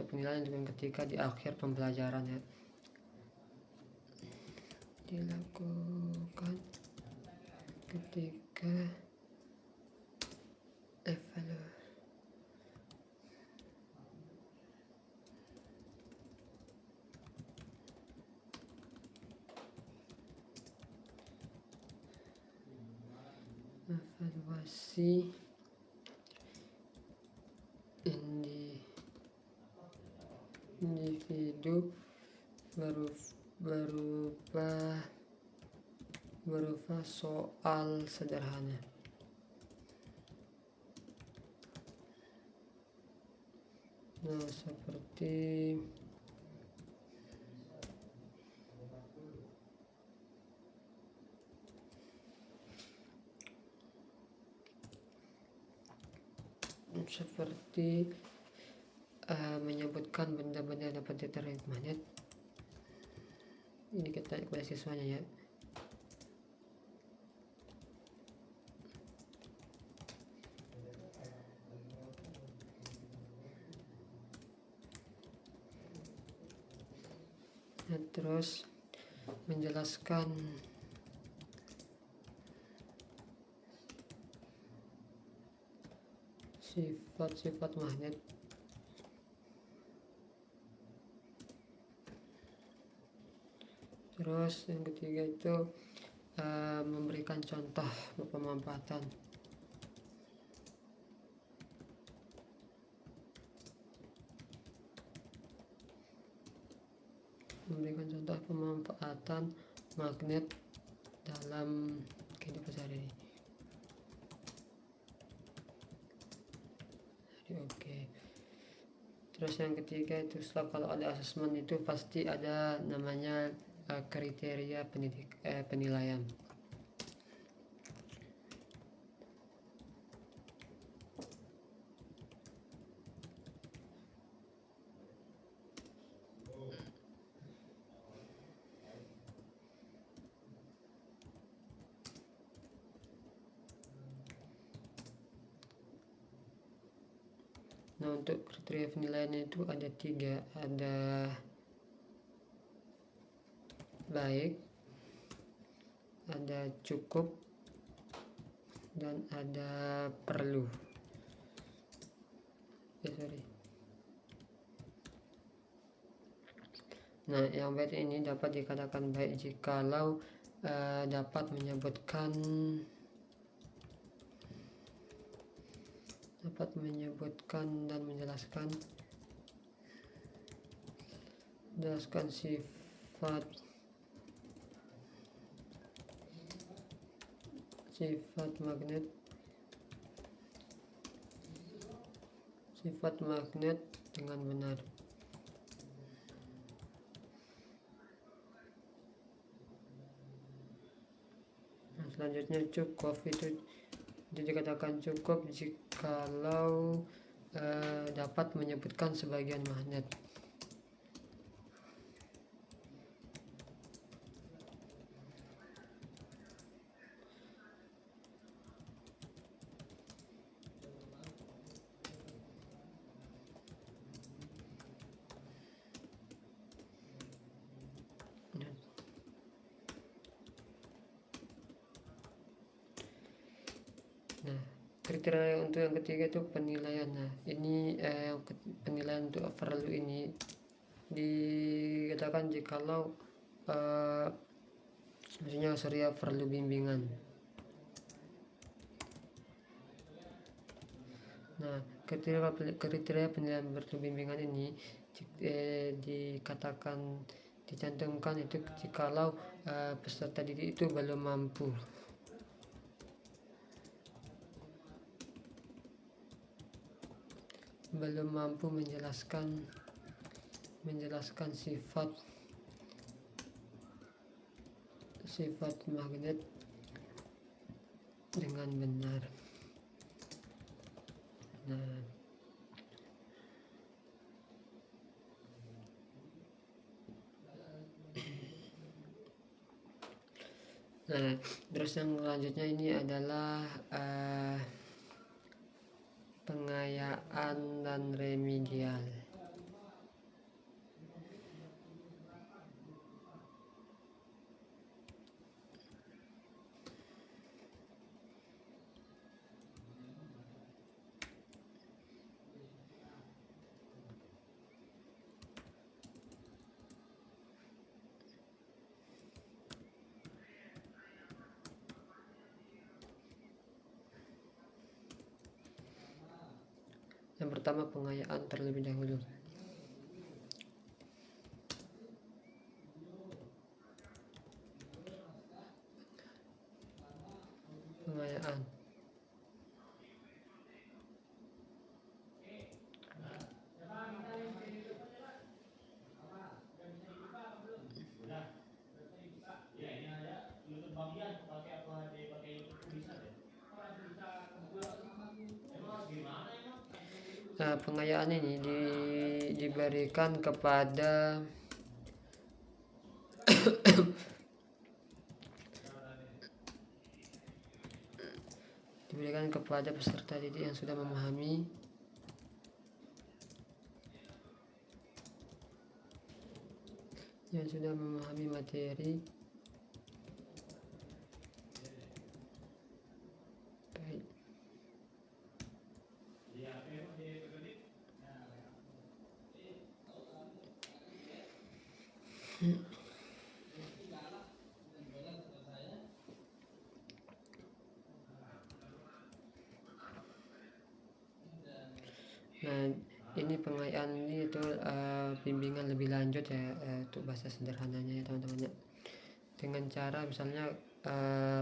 penilaian ketika di akhir pembelajaran ya. Dilakukan ketika evaluasi individu berupa soal sederhana. Nah, seperti menyebutkan benda-benda yang dapat ditarik magnet. Ini kita kepada siswanya ya. Nah, terus menjelaskan sifat-sifat magnet. Terus yang ketiga itu memberikan contoh pemanfaatan. Memberikan contoh pemanfaatan magnet dalam kehidupan sehari-hari. Oke. Terus yang ketiga itu setelah kalau ada asesmen itu pasti ada namanya kriteria penilaian. Nah, untuk kriteria penilaian itu ada 3, ada baik, ada cukup, dan ada perlu. Nah, yang baik ini dapat dikatakan baik jikalau dapat menyebutkan dan menjelaskan sifat magnet dengan benar. Nah, selanjutnya cukup itu dikatakan cukup jikalau dapat menyebutkan sebagian magnet. Nah, kriteria untuk yang ketiga itu penilaian. Nah, ini penilaian untuk perlu ini dikatakan jikalau maksudnya surya perlu bimbingan. Nah, kriteria penilaian perlu bimbingan ini dicantumkan itu jikalau peserta didik itu belum mampu menjelaskan sifat magnet dengan benar. Nah, terus yang selanjutnya ini adalah pengayaan dan remedial. Yang pertama, pengayaan terlebih dahulu. Pengayaan ini diberikan kepada peserta didik yang sudah memahami materi. Baik. Nah, ini pengayaan ini itu bimbingan lebih lanjut ya, untuk bahasa sederhananya ya teman-teman ya. Dengan cara misalnya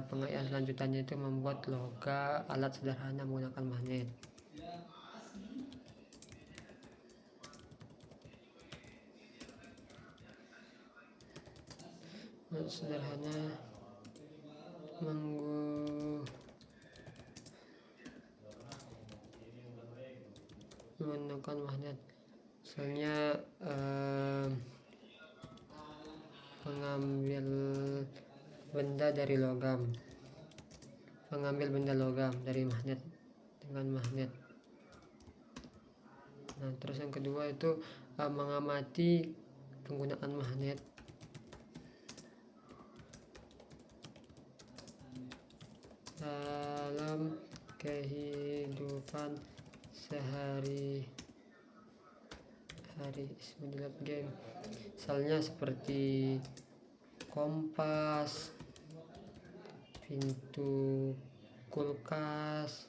pengayaan selanjutannya itu membuat loga alat sederhana menggunakan magnet. Sederhana menggunakan magnet, misalnya pengambil benda logam dari magnet dengan magnet. Nah, terus yang kedua itu mengamati penggunaan magnet dalam kehidupan sehari-hari. Misalnya seperti kompas, pintu kulkas,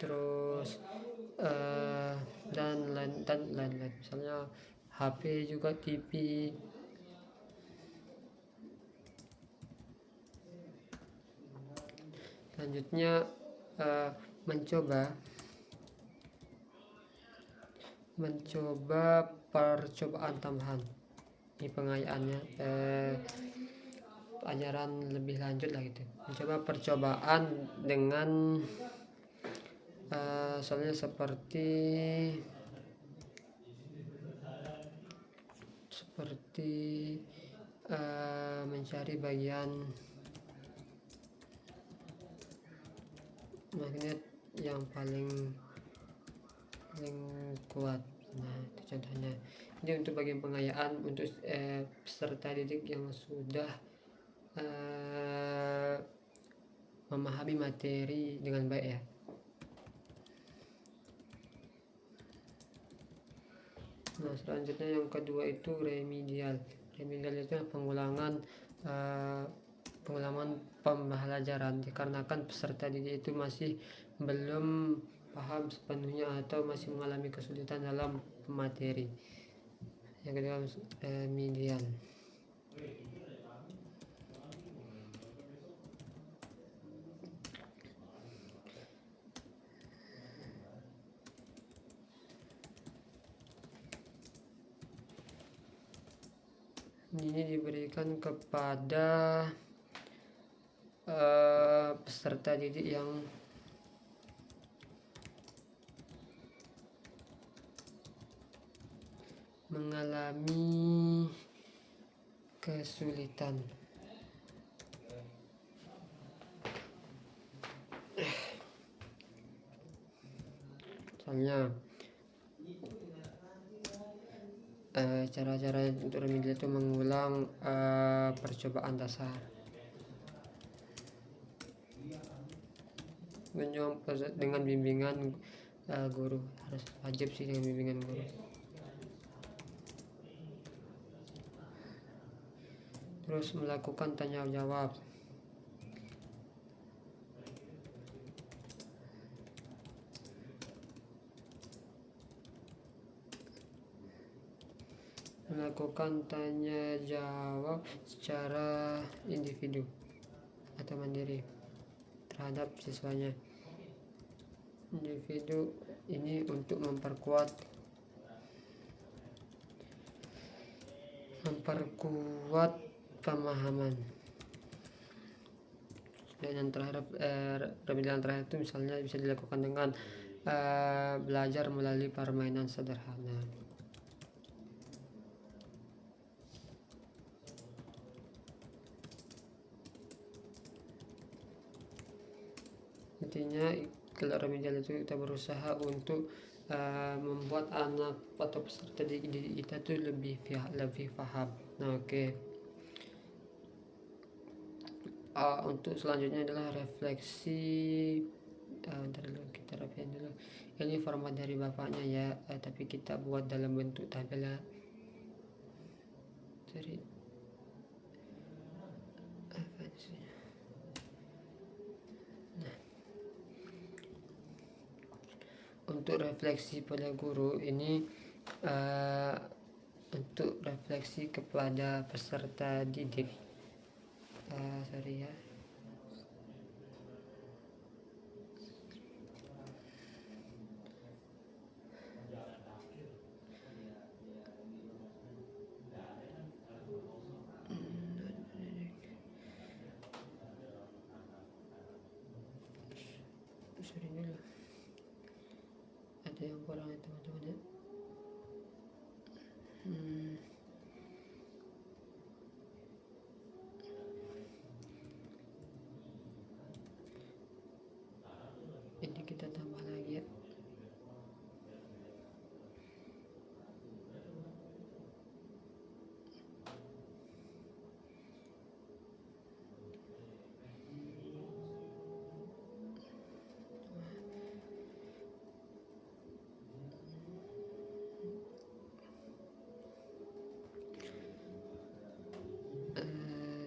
terus dan lain-lain, misalnya HP juga, TV. Selanjutnya mencoba percobaan tambahan. Ini pengayaannya pelajaran lebih lanjut lah gitu. Mencoba percobaan dengan soalnya seperti mencari bagian magnet yang paling kuat. Nah, itu contohnya. Ini untuk bagian pengayaan untuk peserta didik yang sudah memahami materi dengan baik ya. Nah, selanjutnya yang kedua itu remedial. Remedial itu pengulangan pembelajaran, dikarenakan peserta didik itu masih belum paham sepenuhnya atau masih mengalami kesulitan dalam materi. Yang kedua remedial. Ini diberikan kepada peserta didik yang mengalami kesulitan. Misalnya cara-cara untuk remedial itu mengulang percobaan dasar, dengan bimbingan guru. Harus wajib sih dengan bimbingan guru. Terus melakukan tanya jawab. Melakukan tanya jawab secara individu atau mandiri terhadap siswanya. Individu ini untuk memperkuat pemahaman. Dan yang terakhir, remedial terakhir itu misalnya bisa dilakukan dengan belajar melalui permainan sederhana. Intinya kalau remedial itu kita berusaha untuk membuat anak atau peserta didik kita tuh lebih paham. Nah, oke. Untuk selanjutnya adalah refleksi. Ntar dulu, kita rapiin dulu. Ini format dari bapaknya ya, tapi kita buat dalam bentuk tabel ya. Jadi untuk refleksi pada guru ini untuk refleksi kepada peserta didik. Sorry ya. Sorry dulu. Ada yang kurang ya teman-teman ya. Ini kita tambah lagi ya.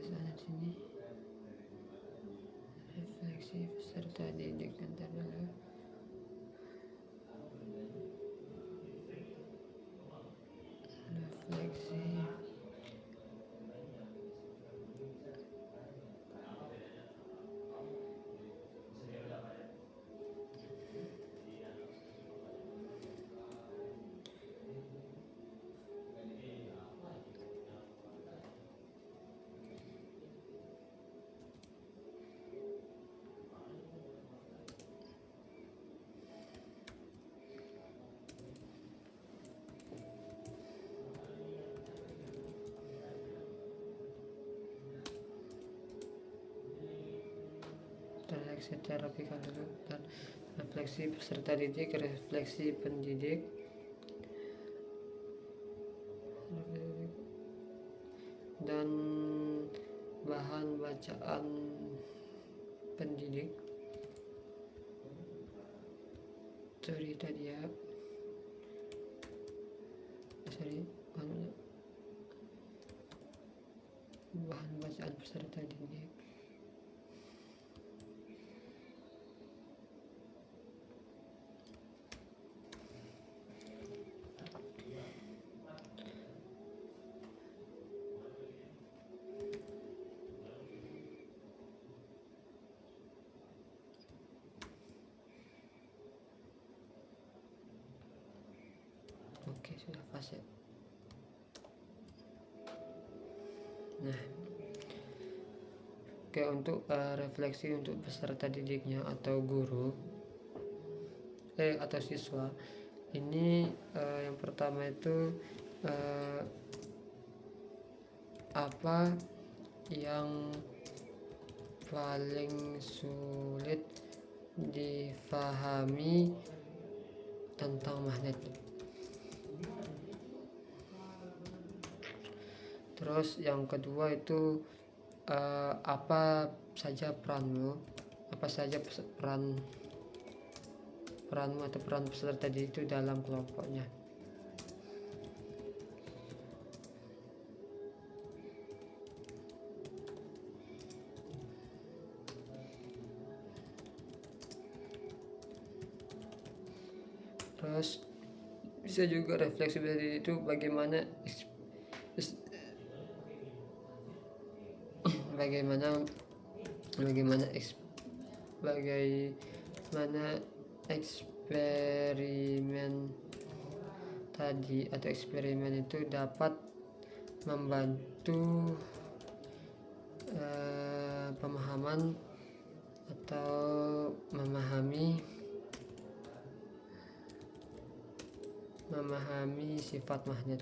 Sana sini. Refleksi peserta didik antar dulu. Refleksi. Refleksi terapi dulu dan refleksi peserta didik, refleksi pendidik, dan bahan bacaan pendidik. Sorry tadi ya. Bahan bacaan peserta didik. Oke, sudah pas ya. Nah, oke, untuk refleksi untuk peserta didiknya atau guru atau siswa ini, yang pertama itu apa yang paling sulit difahami tentang magnet. Terus yang kedua itu apa saja peranmu atau peran peserta didik itu dalam kelompoknya. Terus bisa juga refleksi dari itu bagaimana eksperimen tadi atau eksperimen itu dapat membantu pemahaman atau memahami sifat magnet.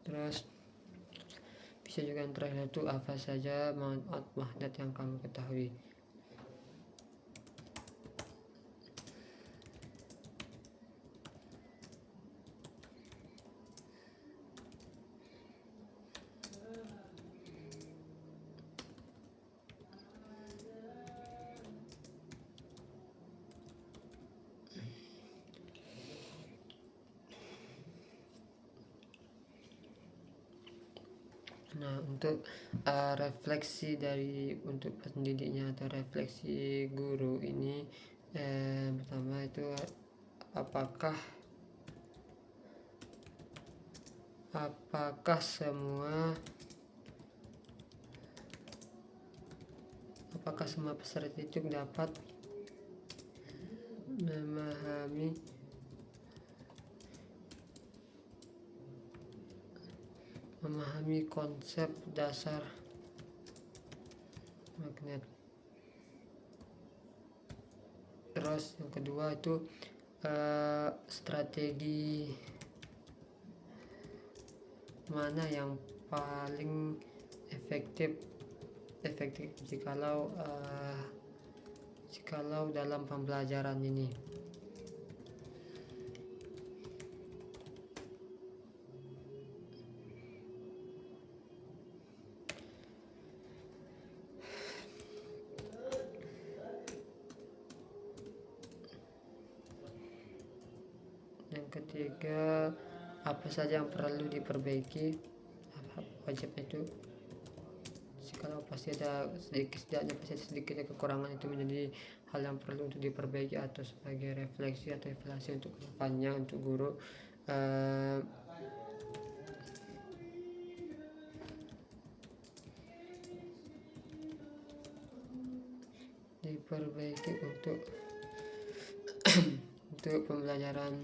Terus bisa juga yang terakhir itu apa saja manfaat magnet yang kamu ketahui. Nah, untuk refleksi dari untuk pendidiknya atau refleksi guru ini, pertama itu apakah semua peserta itu dapat memahami konsep dasar magnet. Terus yang kedua itu strategi mana yang paling efektif jikalau dalam pembelajaran ini. Yang ketiga, apa saja yang perlu diperbaiki, wajib itu. Kalau pasti ada sedikit kekurangan, itu menjadi hal yang perlu untuk diperbaiki atau sebagai refleksi atau evaluasi untuk kedepannya untuk guru. Diperbaiki untuk pembelajaran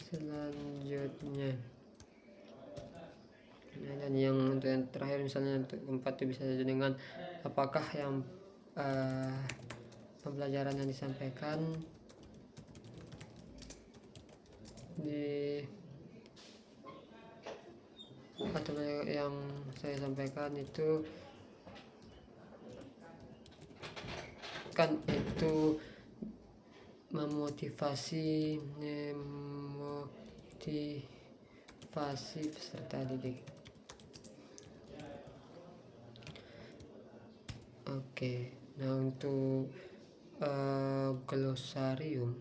selanjutnya. Dan yang untuk yang terakhir, misalnya untuk keempat itu bisa dengan apakah yang pembelajaran yang disampaikan atau yang saya sampaikan itu kan itu memotivasi peserta didik. Oke, nah untuk glosarium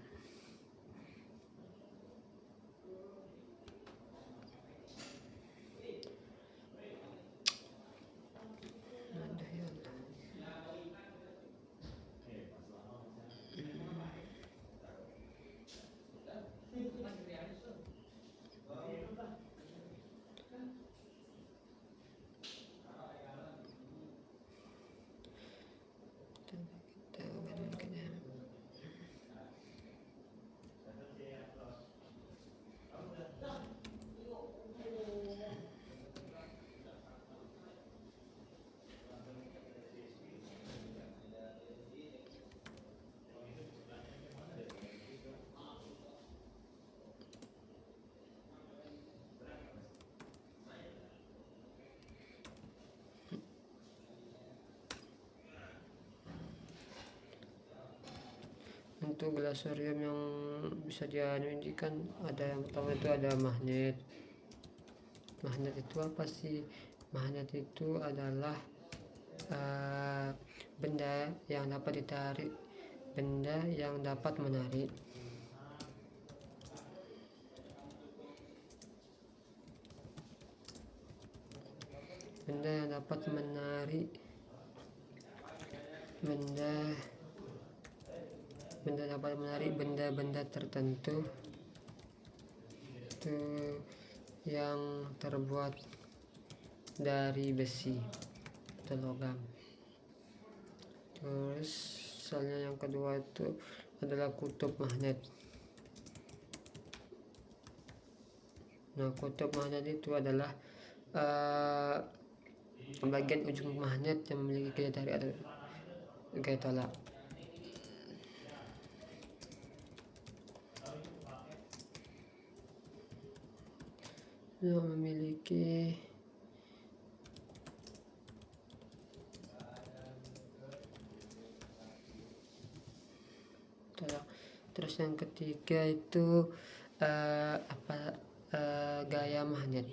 untuk glosarium yang bisa dianuikan, ada yang pertama itu ada magnet. Magnet itu apa sih? Magnet itu adalah benda yang dapat ditarik, benda yang dapat menarik. Benda yang dapat menarik benda-benda tertentu itu yang terbuat dari besi atau logam. Terus misalnya yang kedua itu adalah kutub magnet. Nah, kutub magnet itu adalah bagian ujung magnet yang memiliki gaya tarik atau gaya tolak. Yang memiliki tolak. Terus yang ketiga itu gaya magnet.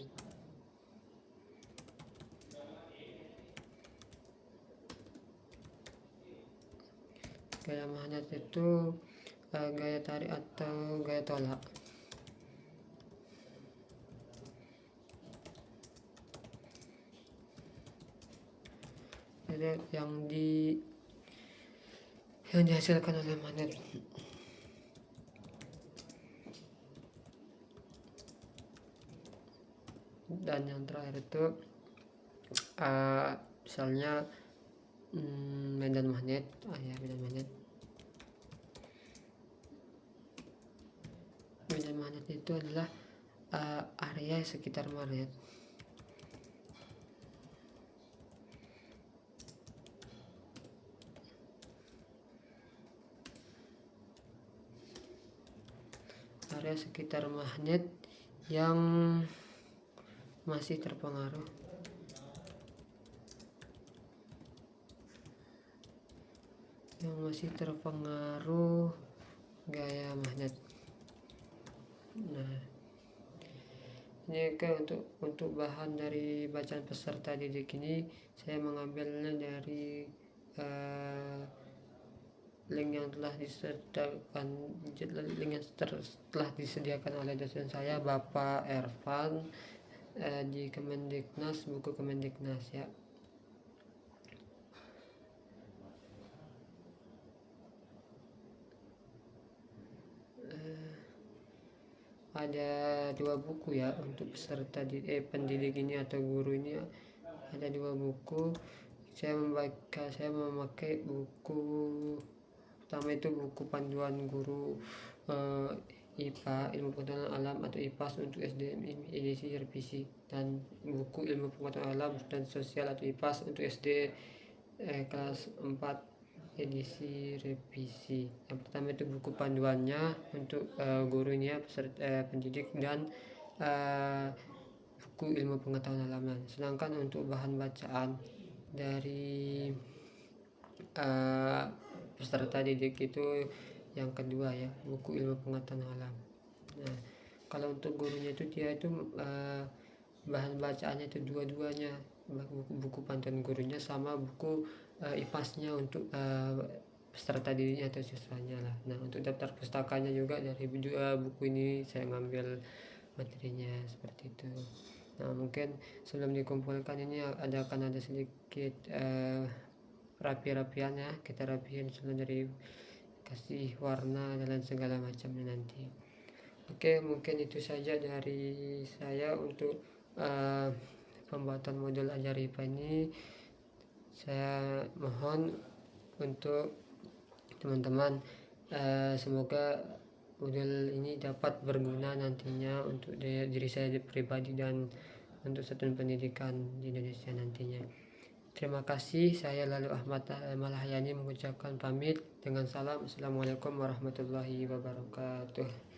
Gaya magnet itu gaya tarik atau gaya tolak. Jadi yang dihasilkan oleh magnet. Dan yang terakhir itu misalnya medan magnet. Medan magnet. Medan magnet itu adalah area sekitar magnet. Area sekitar magnet yang masih terpengaruh gaya magnet. Nah, ini untuk bahan dari bacaan peserta didik ini saya mengambilnya dari link yang telah disediakan oleh dosen saya, Bapak Ervan, di Kemendiknas, buku Kemendiknas ya. Ada 2 buku ya untuk peserta pendidik ini atau guru ini, ada 2 buku. Saya memakai buku pertama itu buku panduan guru IPA, ilmu pengetahuan alam atau IPAS untuk SDM edisi revisi, dan buku ilmu pengetahuan alam dan sosial atau IPAS untuk SD kelas 4 edisi revisi. Yang pertama itu buku panduannya untuk gurunya, peserta pendidik, dan buku ilmu pengetahuan alam. Sedangkan untuk bahan bacaan dari peserta didik itu yang kedua ya, buku ilmu pengetahuan alam. Nah, kalau untuk gurunya itu dia itu bahan bacaannya itu dua-duanya, buku panduan gurunya sama buku IPAS-nya untuk peserta didiknya atau siswanya lah. Nah, untuk daftar pustakanya juga dari buku ini saya ngambil materinya seperti itu. Nah, mungkin sebelum dikumpulkan ini akan ada sedikit rapi-rapian ya, kita rapiin sebelum dari kasih warna dan segala macamnya nanti. Oke, mungkin itu saja dari saya untuk pembuatan modul ajar IPA ini. Saya mohon untuk teman-teman semoga modul ini dapat berguna nantinya untuk diri saya pribadi dan untuk satuan pendidikan di Indonesia nantinya. Terima kasih. Saya Lalu Ahmad Malahayani mengucapkan pamit dengan salam. Assalamualaikum warahmatullahi wabarakatuh.